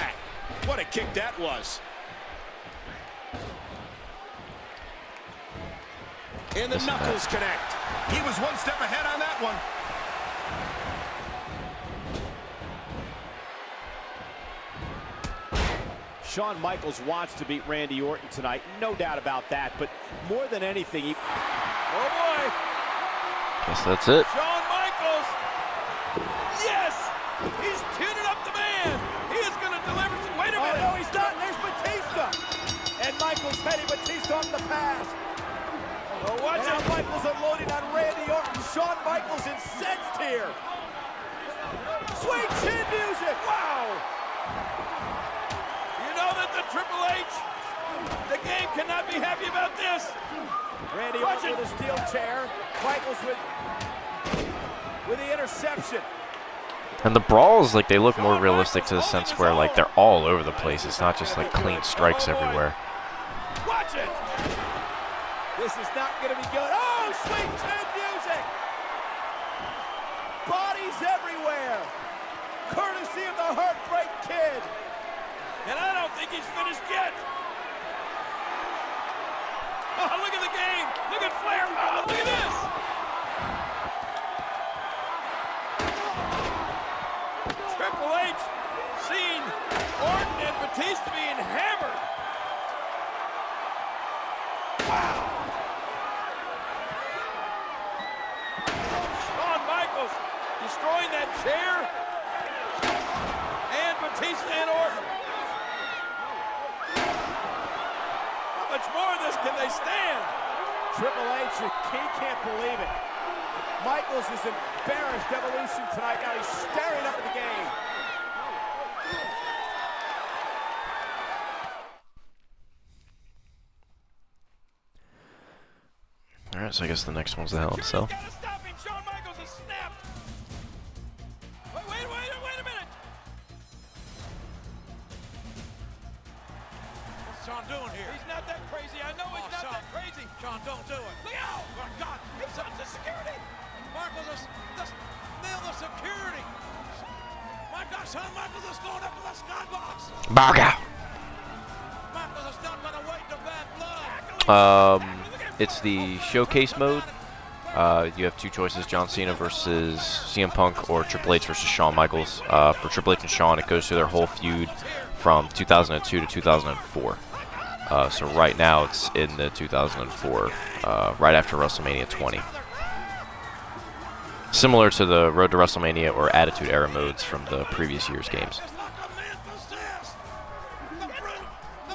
What a kick that was. And the knuckles connect. He was one step ahead on that one. Shawn Michaels wants to beat Randy Orton tonight, no doubt about that, but more than anything, he... Oh boy! Guess that's it. Shawn Michaels! Yes! He's tuning up the man! He is going to deliver some... Wait a minute! Oh, no, he's not! There's Batista! And Michaels heading Batista off the pass. Oh, watch and it! now Michaels unloading on Randy Orton. Shawn Michaels incensed here. Sweet chin music! Wow! You know that the Triple H, the game cannot be happy about this. Randy Orton with a steel chair. Michaels with the interception. And the brawls, like, they look more realistic to the sense where, like, they're all over the place. It's not just, like, clean strikes everywhere. Watch it! This is not going to be good. Oh, sweet chin music! Bodies everywhere. Courtesy of the Heartbreak Kid. And I don't think he's finished yet. Oh, look at the game. Look at Flair. Oh, look at this. Triple H seen Orton and Batista being hammered. Wow. Shawn Michaels destroying that chair. And Batista and Orton. How much more of this can they stand? Triple H, he can't believe it. Michaels is embarrassed. Evolution tonight. Now he's staring up at the game. All right, so I guess the next one's the Hell in a Cell. Stop him. Shawn Michaels has snapped. Wait a minute. What's Shawn doing here? He's not that crazy. I know he's not that crazy. Shawn, don't do it. Look out! Oh, God. He's on the security. Michaels just nailed the security. My God, Shawn Michaels is going up to the skybox. Back out. Michaels is not going to wait to bad blood. It's the showcase mode. You have two choices: John Cena versus CM Punk, or Triple H versus Shawn Michaels. For Triple H and Shawn, it goes through their whole feud from 2002 to 2004. So right now it's in the 2004, right after WrestleMania 20. Similar to the Road to WrestleMania or Attitude Era modes from the previous year's games. The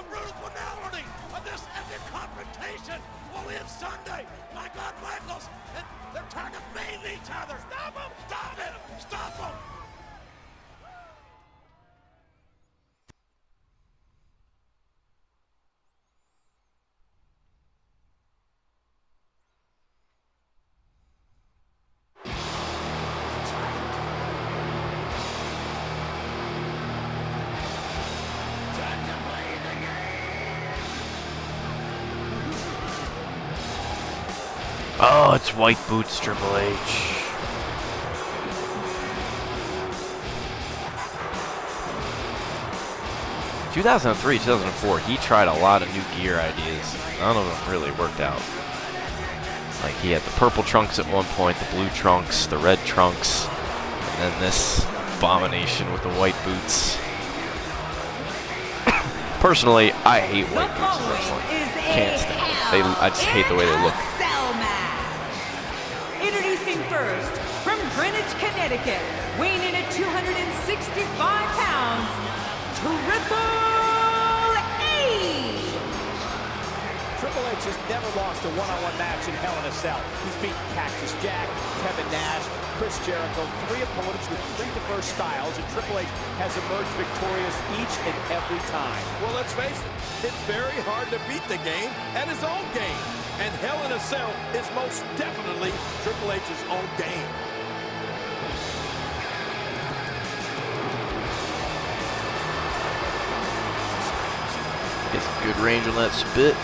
brutal finality of this epic confrontation will end Sunday. My God, Michaels, and they're trying to maim each other. Stop him! Stop him! Stop him! Oh, it's White Boots Triple H. In 2003, 2004, he tried a lot of new gear ideas. None of them really worked out. Like, he had the purple trunks at one point, the blue trunks, the red trunks, and then this abomination with the white boots. Personally, I hate white boots in wrestling. Can't stand them. I just hate the way they look. Introducing first, from Greenwich, Connecticut, weighing in at 265 pounds, Triple H! Triple H has never lost a one-on-one match in Hell in a Cell. He's beaten Cactus Jack, Kevin Nash, Chris Jericho, three opponents with three diverse styles, and Triple H has emerged victorious each and every time. Well, let's face it, it's very hard to beat the game at his own game. And Hell in a Cell is most definitely Triple H's own game. Gets some good range on that spit.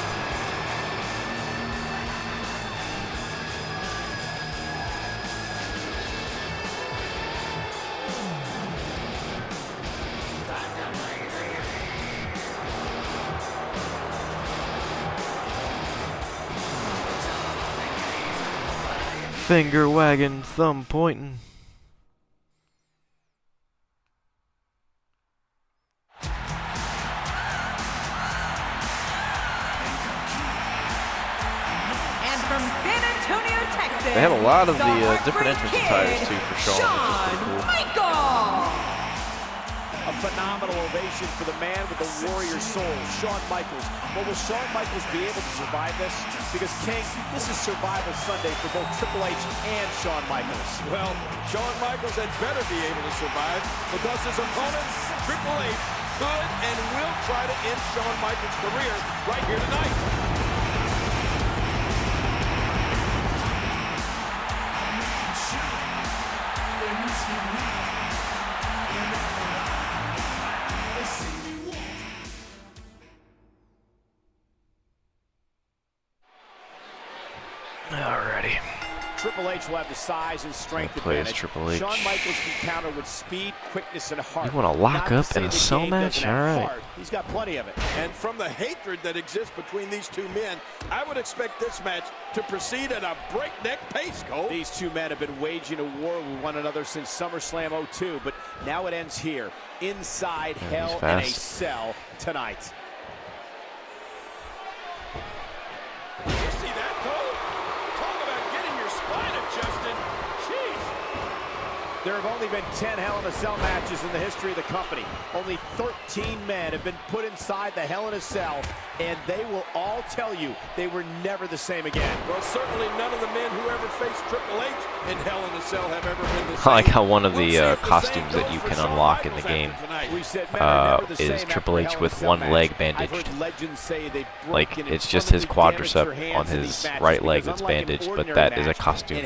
Finger wagging, thumb pointing. And from San Antonio, Texas, They have a lot of the different Heartbreak entrance attires Kid, too for Shawn, which is pretty cool. Michaels. A phenomenal ovation for the man with the warrior soul, Shawn Michaels. But will Shawn Michaels be able to survive this? Because, King, this is Survival Sunday for both Triple H and Shawn Michaels. Well, Shawn Michaels had better be able to survive because his opponent, Triple H, could and will try to end Shawn Michaels' career right here tonight. Alrighty. Triple H will have the size and strength advantage. Triple H. Shawn Michaels can counter with speed, quickness, and heart. You want to lock Not up to say in a the cell game match? doesn't have Alright. heart. He's got plenty of it. And from the hatred that exists between these two men, I would expect this match to proceed at a breakneck pace, Cole. These two men have been waging a war with one another since SummerSlam 02, but now it ends here, inside Hell in a Cell tonight. Did you see that, Cole? Talk about getting your spine adjusted. Jeez. There have only been 10 Hell in a Cell matches in the history of the company. Only 13 men have been put inside the Hell in a Cell, and they will all tell you they were never the same again. Well, certainly none of the men who ever faced Triple H in Hell in a Cell have ever been the same. I like how one of the costumes that you can unlock in the game is Triple H with one leg bandaged. Like, it's just his quadricep on his right leg that's bandaged, but that is a costume.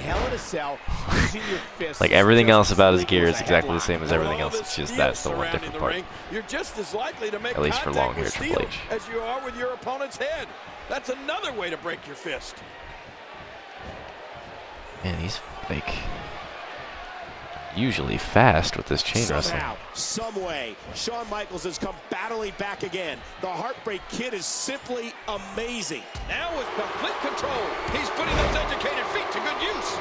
Like, everything else about his gear is exactly the same as everything else. It's just that's the one different part. You're just as likely to make At least for long hair contact with Triple steel H. as you are with your opponent's head. That's another way to break your fist. Man, he's like usually fast with this chain wrestling. Somehow, some way, Shawn Michaels has come battling back again. The Heartbreak Kid is simply amazing. Now with complete control, he's putting those educated feet to good use.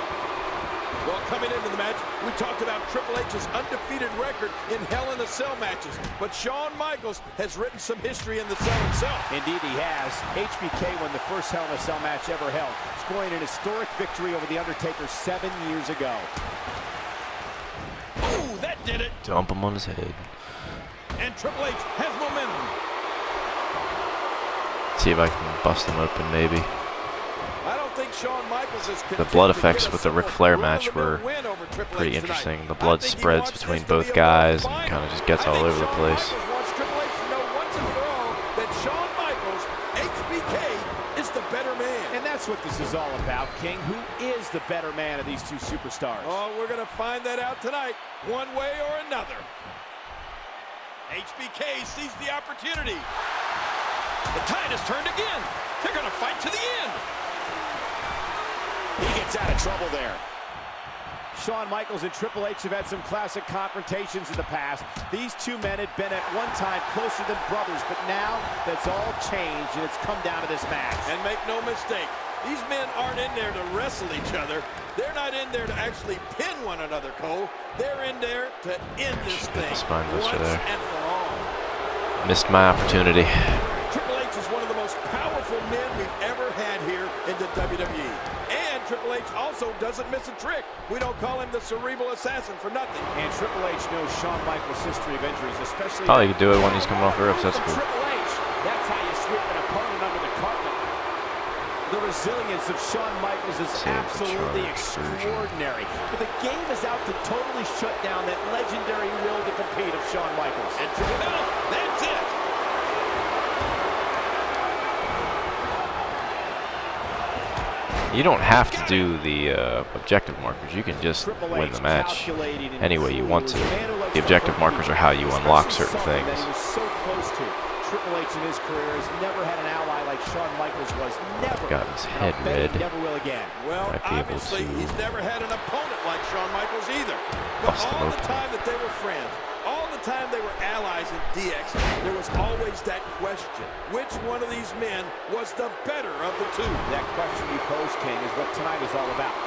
Well, coming into the match, we talked about Triple H's undefeated record in Hell in a Cell matches. But Shawn Michaels has written some history in the cell himself. Indeed he has. HBK won the first Hell in a Cell match ever held, scoring an historic victory over The Undertaker 7 years ago. Ooh, that did it. Dump him on his head. And Triple H has momentum. See if I can bust him open, maybe. I don't think Shawn Michaels is The blood effects with the Ric Flair match were pretty interesting. The blood spreads between both guys and kind of just gets all over the place. Wants Triple H to know once and for all that Shawn Michaels, HBK, is the better man. And that's what this is all about, King. Who is the better man of these two superstars? Oh, we're going to find that out tonight, one way or another. HBK sees the opportunity. The tide has turned again. They're going to fight to the end. He gets out of trouble there. Shawn Michaels and Triple H have had some classic confrontations in the past. These two men had been at one time closer than brothers, but now that's all changed, and it's come down to this match. And make no mistake, these men aren't in there to wrestle each other. They're not in there to actually pin one another, Cole. They're in there to end this thing once and for all. Missed my opportunity. Triple H is one of the most powerful men we've ever had here in the WWE. And Triple H also doesn't miss a trick. We don't call him the cerebral assassin for nothing. And Triple H knows Shawn Michaels' history of injuries, especially... Oh, you could do it when he's coming off the ropes. That's cool. Triple H, that's how you sweep an opponent under the carpet. The resilience of Shawn Michaels is absolutely extraordinary. But the game is out to totally shut down that legendary will to compete of Shawn Michaels. And that's it. You don't have to do the objective markers. You can just win the match any way you want to. The objective markers are how you unlock certain things. Triple H in his career has never had an ally like Shawn Michaels was. Never. Got his And head I'll bet red. he never will again. Well, Might be able obviously, to he's never had an opponent like Shawn Michaels either. But bust him all the open. time that they were friends, all the time they were allies in DX, there was always that question. Which one of these men was the better of the two? That question you pose, King, is what tonight is all about.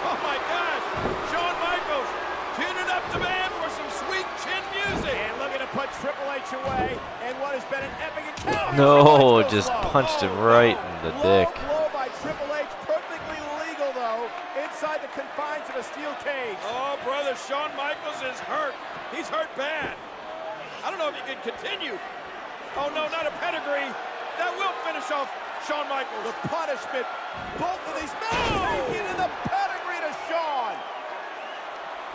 Oh, my gosh. Shawn Michaels tuning up the band for some sweet chin music. And looking to put Triple H away in what has been an epic encounter. No, just punched him right in the dick. Low blow by Triple H, perfectly legal though, inside the confines of a steel cage. Oh, brother, Shawn Michaels is hurt. He's hurt bad. I don't know if he can continue. Oh, no, not a pedigree. That will finish off Shawn Michaels. The punishment, both of these men taking in the pedigree to Shawn.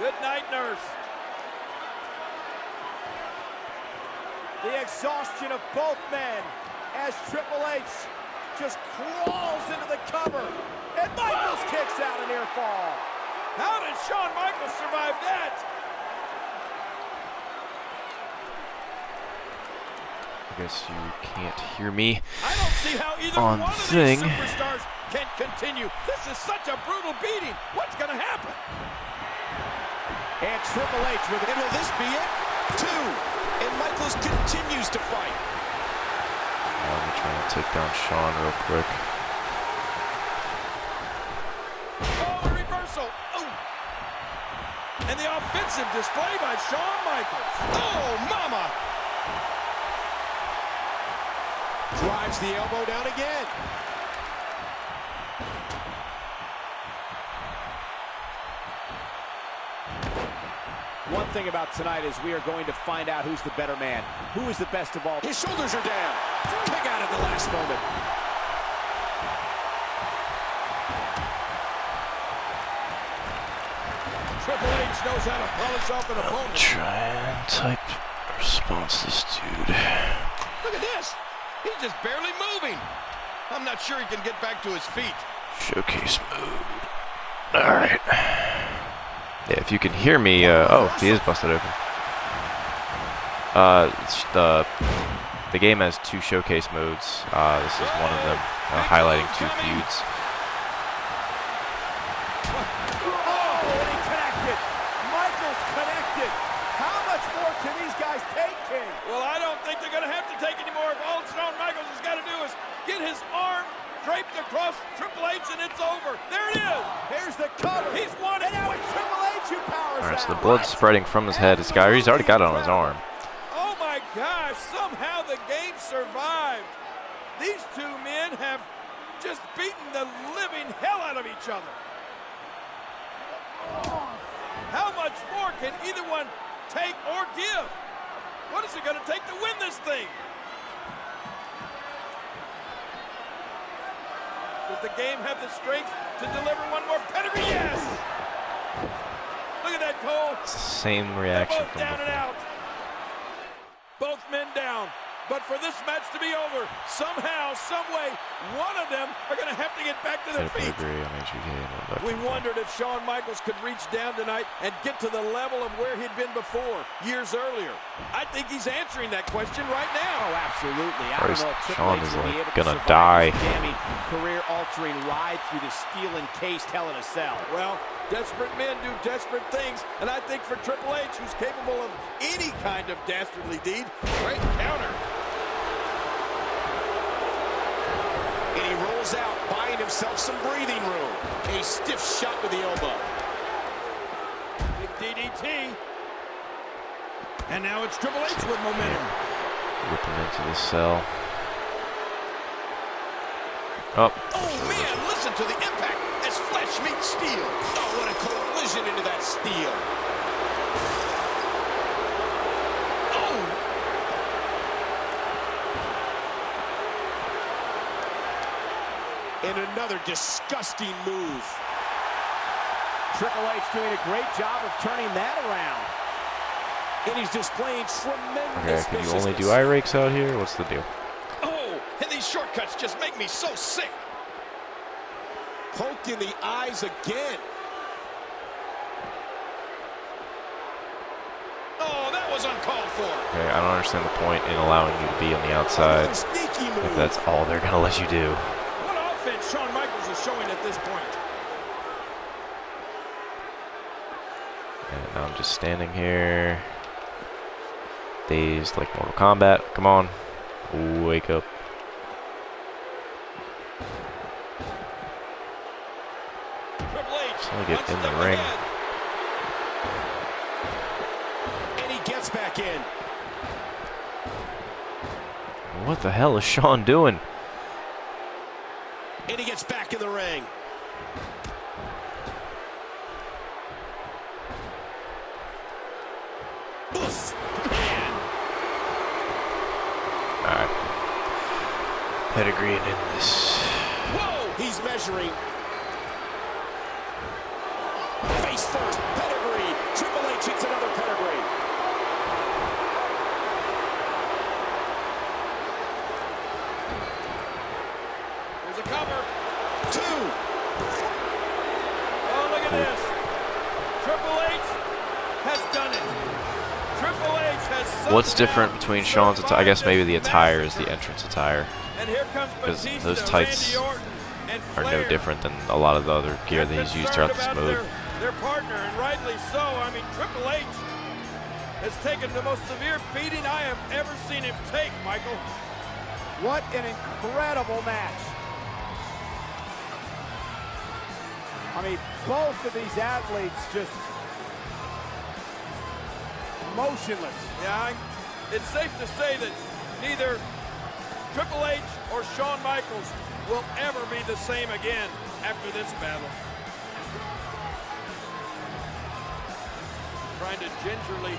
Good night, nurse. The exhaustion of both men as Triple H just crawls into the cover. And Michaels kicks out a near fall. How did Shawn Michaels survive that? I guess you can't hear me I don't see how either on one the of thing. these superstars can continue. This is such a brutal beating. What's going to happen? And Triple H with it. And will this be it? 2. And Michaels continues to fight. Let me try and take down Shawn real quick. Oh, a reversal. Oh. And the offensive display by Shawn Michaels. Oh, mama. Drives the elbow down again. One thing about tonight is we are going to find out who's the better man. Who is the best of all. His shoulders are down. Kick out at the last moment. Triple H knows how to polish off an opponent. Try and type response to this dude. Look at this. He's just barely moving. I'm not sure he can get back to his feet. Showcase mode. Alright. Yeah, if you can hear me, oh, he is busted open. The game has 2 showcase modes. This is one of them, highlighting 2 feuds. Oh, and he connected. Michaels connected. How much more can these guys take, King? Well, I don't think they're going to have to take any more. If all Shawn Michaels has got to do is get his arm draped across Triple H and it's over. There it is. Here's the cover. He's won it. And now it's Triple H who powers Alright, so the out. blood's spreading from his head. He's already got it on his arm. Oh, my gosh. Somehow the game survived. These 2 men have just beaten the living hell out of each other. How much more can either one take or give? What is it going to take to win this thing? Does the game have the strength to deliver one more pedigree? Yes! Look at that, Cole. It's the same They're reaction both from down and before. out. Both men down. But for this match to be over, somehow, some way, one of them are going to have to get back to their feet. We wondered if Shawn Michaels could reach down tonight and get to the level of where he'd been before, years earlier. I think he's answering that question right now. Oh, absolutely. I don't know if Triple Shawn H is will be like able gonna to die. survive this damning, career-altering ride through the steel-encased Hell in a Cell. Well, desperate men do desperate things, and I think for Triple H, who's capable of any kind of dastardly deed, great counter. And he rolls out, buying himself some breathing room. A stiff shot with the elbow. Big DDT. And now it's Triple H with momentum. Whip him into the cell. Oh. Oh, man, listen to the impact as flesh meets steel. Oh, what a collision into that steel. And another disgusting move. Triple H doing a great job of turning that around. And he's displaying tremendous Okay, can you only do eye rakes out here? What's the deal? Oh, and these shortcuts just make me so sick. Poked in the eyes again. Oh, that was uncalled for. Okay, I don't understand the point in allowing you to be on the outside if that's all they're gonna let you do. What offense Shawn Michaels is showing at this point? And now I'm just standing here, dazed like Mortal Kombat. Come on, wake up. Triple H Just want to get in the ring. And he gets back in. What the hell is Shawn doing? And he gets back in the ring. Oof. Alright. Pedigree and in this. Whoa! He's measuring. Face first, pedigree. Triple H hits another pedigree. There's a cover. 2. Oh, look at this. Triple H has done it. Triple H has. What's different between Shawn's attire? I guess maybe the attire is the entrance attire. And here comes Because Batista, those tights Randy Orton, and are no Flair. different than a lot of the other gear that They're he's used concerned throughout this about mode. Their partner, and rightly so. I mean, Triple H has taken the most severe beating I have ever seen him take, Michael. What an incredible match. I mean, both of these athletes just motionless. Yeah, it's safe to say that neither Triple H or Shawn Michaels will ever be the same again after this battle. Trying to gingerly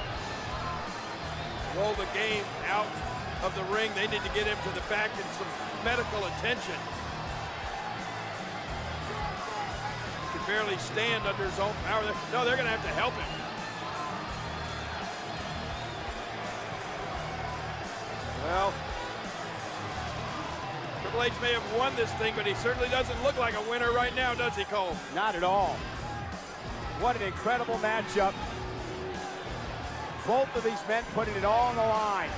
roll the game out of the ring. They need to get him to the back and some medical attention. He can barely stand under his own power. No, they're going to have to help him. Well, Triple H may have won this thing, but he certainly doesn't look like a winner right now, does he, Cole? Not at all. What an incredible matchup. Both of these men putting it all on the line.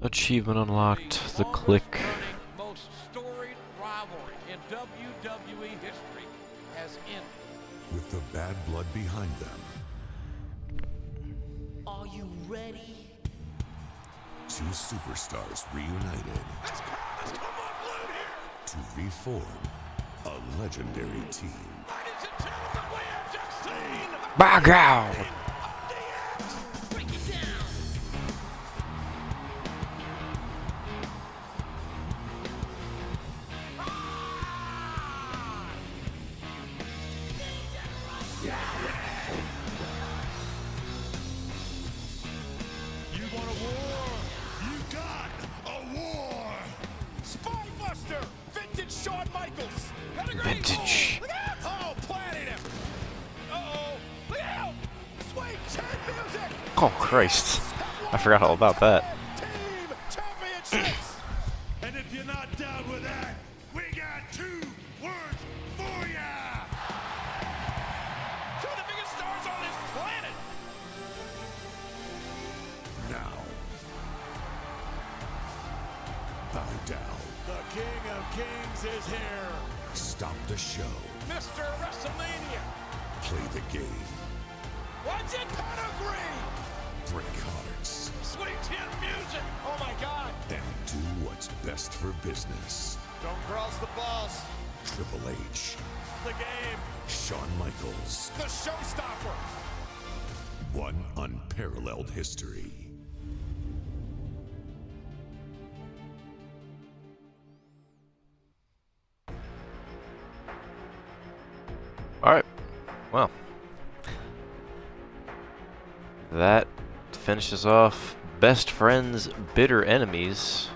Achievement unlocked. The click. Most storied rivalry in WWE history has ended. With the bad blood behind them, Are you ready? 2 superstars reunited to reform a legendary team. Ladies and gentlemen, we have just seen Background. DX. Break it down. You want a war? You got a war! Spinebuster! Vintage Shawn Michaels! Vintage. Look out! Oh, planted him! Uh-oh! Look out! Sweet chin music! Oh, Christ. I forgot all about that. Team championships! And if you're not down with that, we got 2 words for ya! 2 of the biggest stars on this planet! Now, bow down. The King of Kings is here! Stop the show. Mr. WrestleMania! Play the game. Watch it, pedigree! Break hearts. Sweet chin music! Oh my God! And do what's best for business. Don't cross the balls. Triple H. The game. Shawn Michaels. The showstopper. One unparalleled history. Alright. Well. That finishes off Best Friends, Bitter Enemies.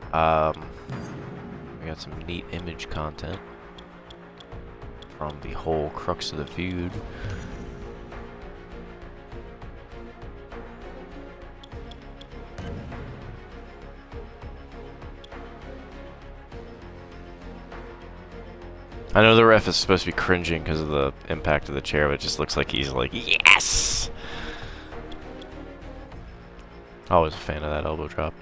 We got some neat image content from the whole crux of the feud. I know the ref is supposed to be cringing because of the impact of the chair, but it just looks like he's like, yes! Always a fan of that elbow drop.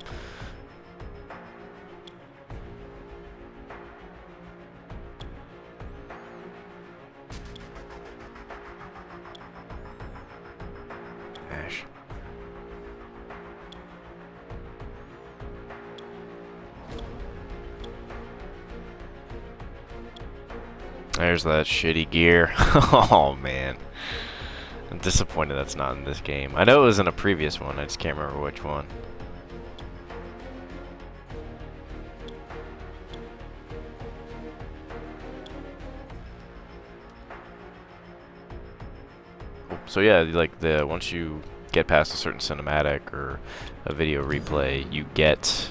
Ash. There's that shitty gear. Oh man. I'm disappointed that's not in this game. I know it was in a previous one, I just can't remember which one. So yeah, like once you get past a certain cinematic or a video replay, you get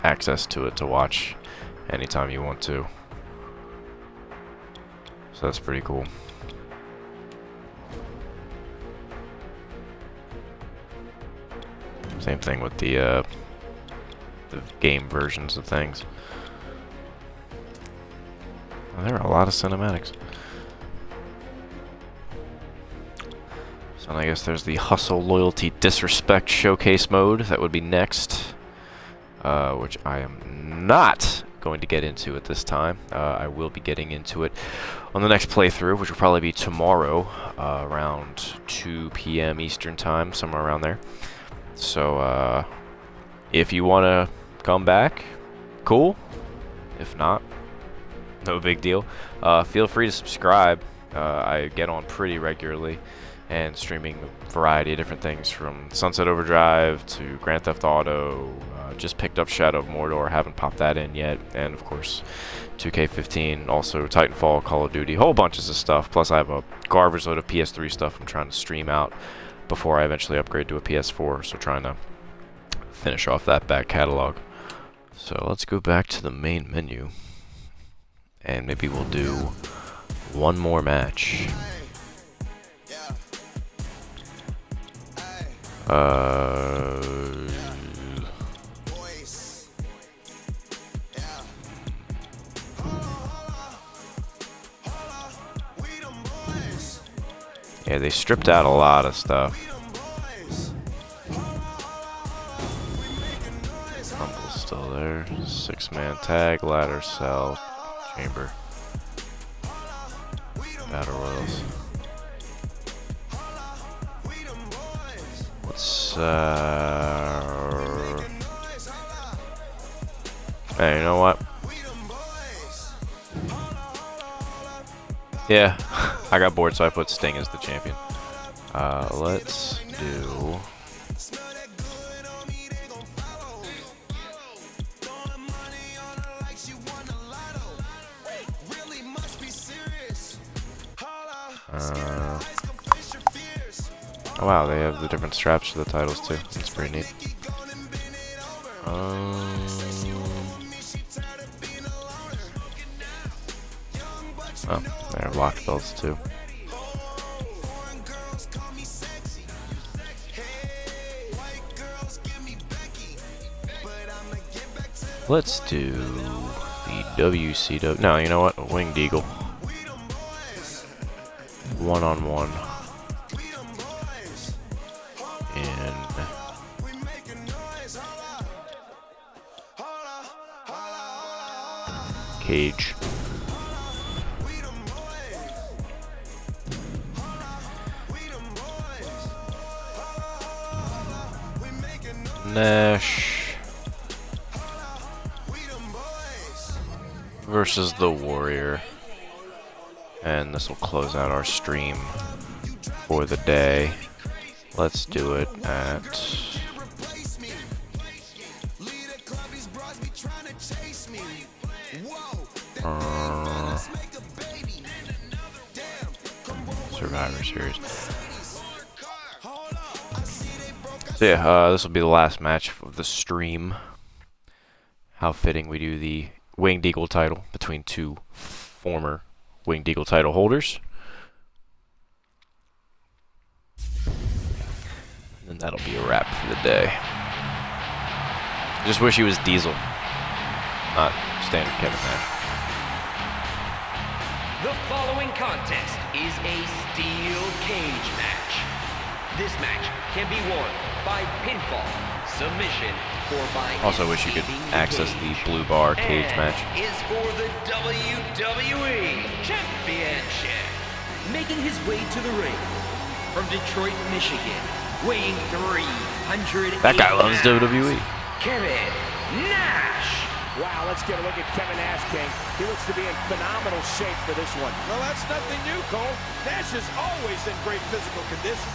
access to it to watch anytime you want to. So that's pretty cool. Same thing with the game versions of things. Well, there are a lot of cinematics. So I guess there's the Hustle, Loyalty, Disrespect Showcase mode. That would be next. Which I am not going to get into at this time. I will be getting into it on the next playthrough, which will probably be tomorrow, around 2 p.m. Eastern time, somewhere around there. So, if you want to come back, cool. If not, no big deal. Feel free to subscribe. I get on pretty regularly and streaming a variety of different things from Sunset Overdrive to Grand Theft Auto. Just picked up Shadow of Mordor, haven't popped that in yet, and of course 2K15, also Titanfall, Call of Duty, whole bunches of stuff. Plus I have a garbage load of PS3 stuff I'm trying to stream out before I eventually upgrade to a PS4, so trying to finish off that back catalog. So let's go back to the main menu, and maybe we'll do one more match. Yeah, they stripped out a lot of stuff. Rumble's still there. 6-man tag, ladder, cell, chamber. Battle Royals. Let's, hey, you know what? Yeah, I got bored, so I put Sting as the champion. Let's do... oh wow, they have the different straps for the titles too. That's pretty neat. Oh, they have locked belts too. Let's do the WCW. No, you know what? Winged Eagle. One-on-one. Cage. Nash versus the Warrior, and this will close out our stream for the day. Let's do it at Survivor Series. So yeah, this will be the last match of the stream. How fitting we do the Winged Eagle title between two former Winged Eagle title holders. And that'll be a wrap for the day. I just wish he was Diesel, not standard Kevin Nash. The following contest is a steel cage match. This match can be won by pinfall, submission, or by Also wish you could access the blue bar cage match. Is for the WWE Championship. Making his way to the ring from Detroit, Michigan, weighing 300. That guy loves WWE. Kevin Nash. Wow, let's get a look at Kevin Nash, King. He looks to be in phenomenal shape for this one. Well, that's nothing new, Cole. Nash is always in great physical condition.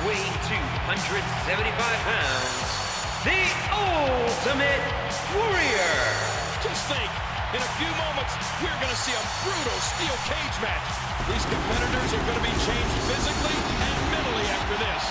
Weighing 275 pounds, the Ultimate Warrior. Just think, in a few moments, we're going to see a brutal steel cage match. These competitors are going to be changed physically and mentally after this.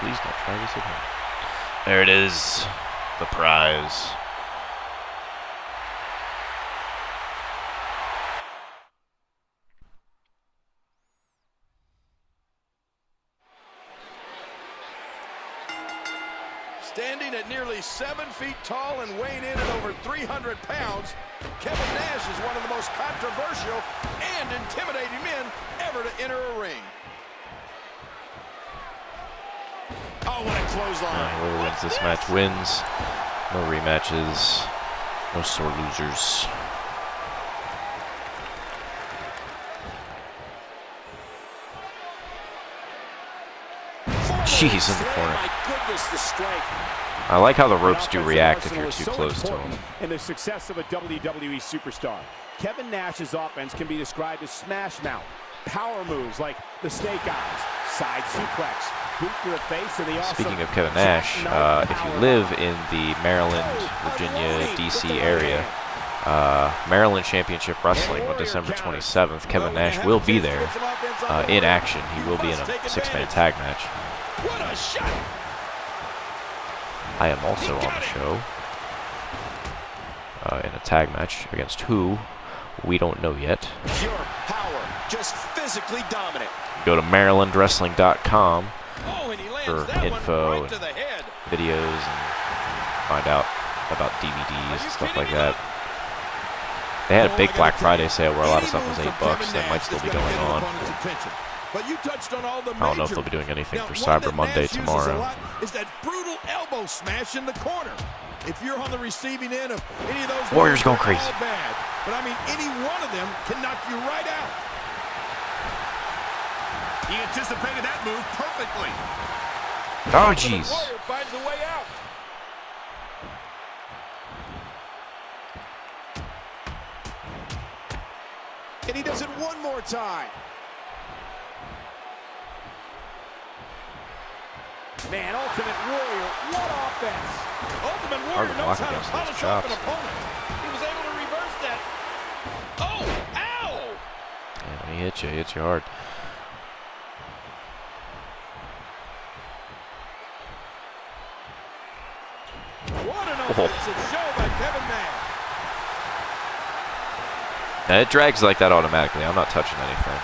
Please don't try this at home. There it is. The prize. Standing at nearly 7 feet tall and weighing in at over 300 pounds, Kevin Nash is one of the most controversial and intimidating men ever to enter a ring. Oh, what a clothesline. Whoever wins this match wins. No rematches. No sore losers. Jeez, in the corner. My goodness, the strength. I like how the ropes do react if you're too close to them. In the success of a WWE superstar, Kevin Nash's offense can be described as smash mouth. Power moves like the snake eyes, side suplex, boot to the face, and the awesome. Speaking of Kevin Nash, if you live in the Maryland, Virginia, DC area, Maryland Championship Wrestling on December 27th, Kevin Nash will be there in action. He will be in a 6-man tag match. What a shot! I am also on the show in a tag match against who? We don't know yet. Pure power, just physically dominant. Go to MarylandWrestling.com for that info right to the head. and videos and find out about DVDs and stuff like that. They had a big Black Friday sale where a lot of stuff was $8. That might still be going on. But you touched on all the I don't know if they'll be doing anything for Cyber Monday tomorrow. Is that brutal elbow smash in the corner? If you're on the receiving end of any of those, Warriors going crazy. Bad. But I mean, any one of them can knock you right out. He anticipated that move perfectly. Oh, jeez. Warrior finds a way out. And he does it one more time. Man, Ultimate Warrior, what offense! Ultimate Hard Warrior to knows block how to against those polish off an chops. opponent. He was able to reverse that. Oh, ow! Yeah, when he hits you hard. What an offensive show by Kevin Nash. Now, it drags like that automatically. I'm not touching anything.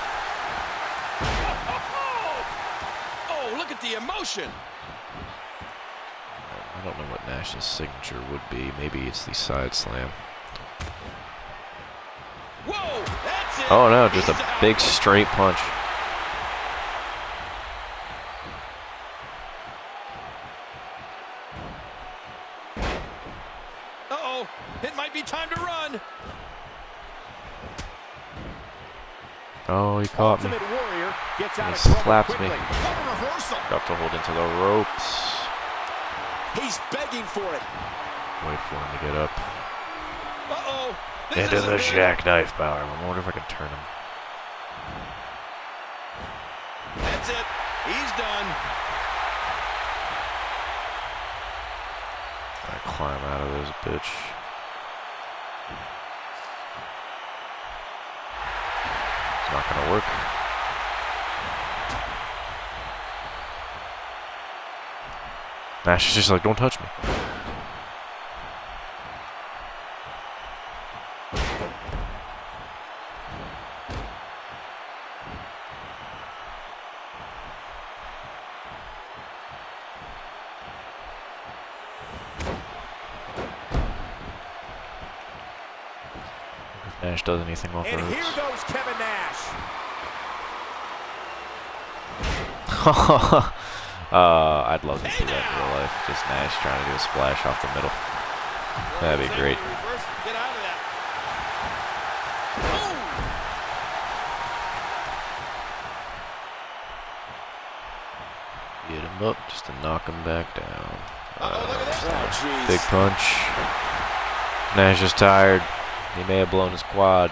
Oh, look at the emotion. I don't know what Nash's signature would be. Maybe it's the side slam. Whoa, that's it. Oh no, just a big straight punch. Uh-oh, it might be time to run. Oh, he caught me. Ultimate Warrior gets out He of trouble slapped me. quickly. What a reversal. Got to hold into the ropes. He's begging for it. Wait for him to get up. Uh-oh. Into the jackknife power. I wonder if I can turn him. That's it. He's done. I climb out of this bitch. It's not gonna work. Nash is just like, don't touch me. If Nash does anything off the And ropes. here goes Kevin Nash. I'd love to see that in real life. Just Nash trying to do a splash off the middle. That'd be great. Reverse, get out of that. Get him up just to knock him back down. Oh, Big punch. Nash is tired. He may have blown his quad.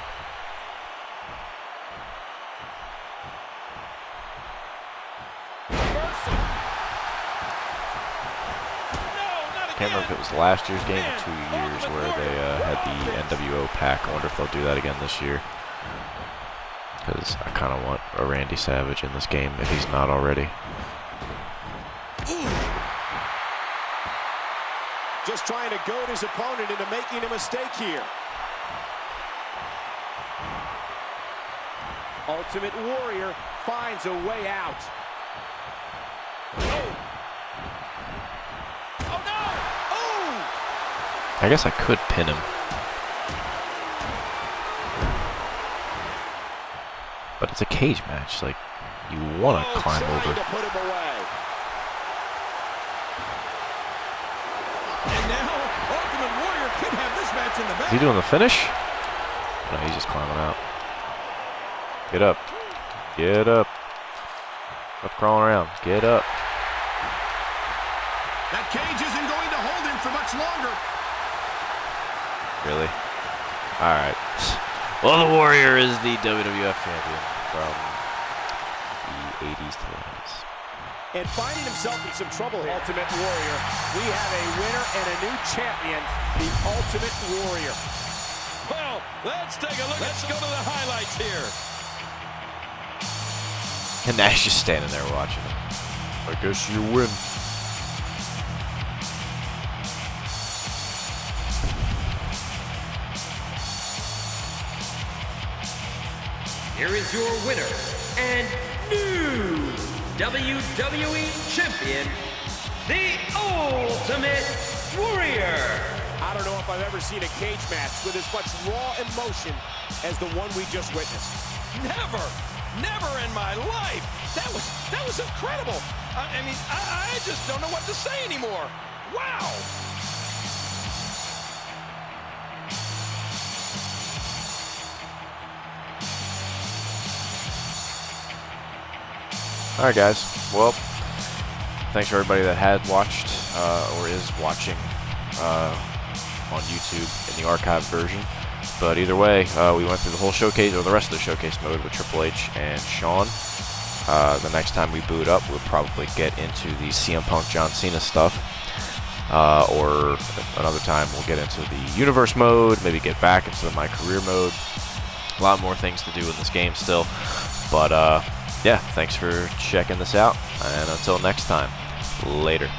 Can't remember if it was last year's game or 2 years where they had the NWO pack. I wonder if they'll do that again this year. Because I kind of want a Randy Savage in this game if he's not already. Just trying to goad his opponent into making a mistake here. Ultimate Warrior finds a way out. I guess I could pin him. But it's a cage match. Like, you want to climb over. To put him away. And now, Ultimate Warrior could have this match in the back. Is he doing the finish? No, he's just climbing out. Get up. Get up. Stop crawling around. Get up. That cage isn't going to hold him for much longer. Really? Alright. Well, the Warrior is the WWF champion from the 80s to the 90s. And finding himself in some trouble here. Ultimate Warrior. We have a winner and a new champion, the Ultimate Warrior. Well, let's take a look. Let's go to the highlights here. And Nash just standing there watching him. I guess you win. Here is your winner and new WWE Champion, the Ultimate Warrior. I don't know if I've ever seen a cage match with as much raw emotion as the one we just witnessed. Never in my life. That was incredible. I mean, I just don't know what to say anymore. Wow. Alright guys, well, thanks for everybody that had watched or is watching on YouTube in the archived version. But either way, we went through the whole showcase, or the rest of the showcase mode with Triple H and Shawn. The next time we boot up, we'll probably get into the CM Punk John Cena stuff. Or another time we'll get into the universe mode, maybe get back into the my career mode. A lot more things to do in this game still. But yeah, thanks for checking this out, and until next time, later.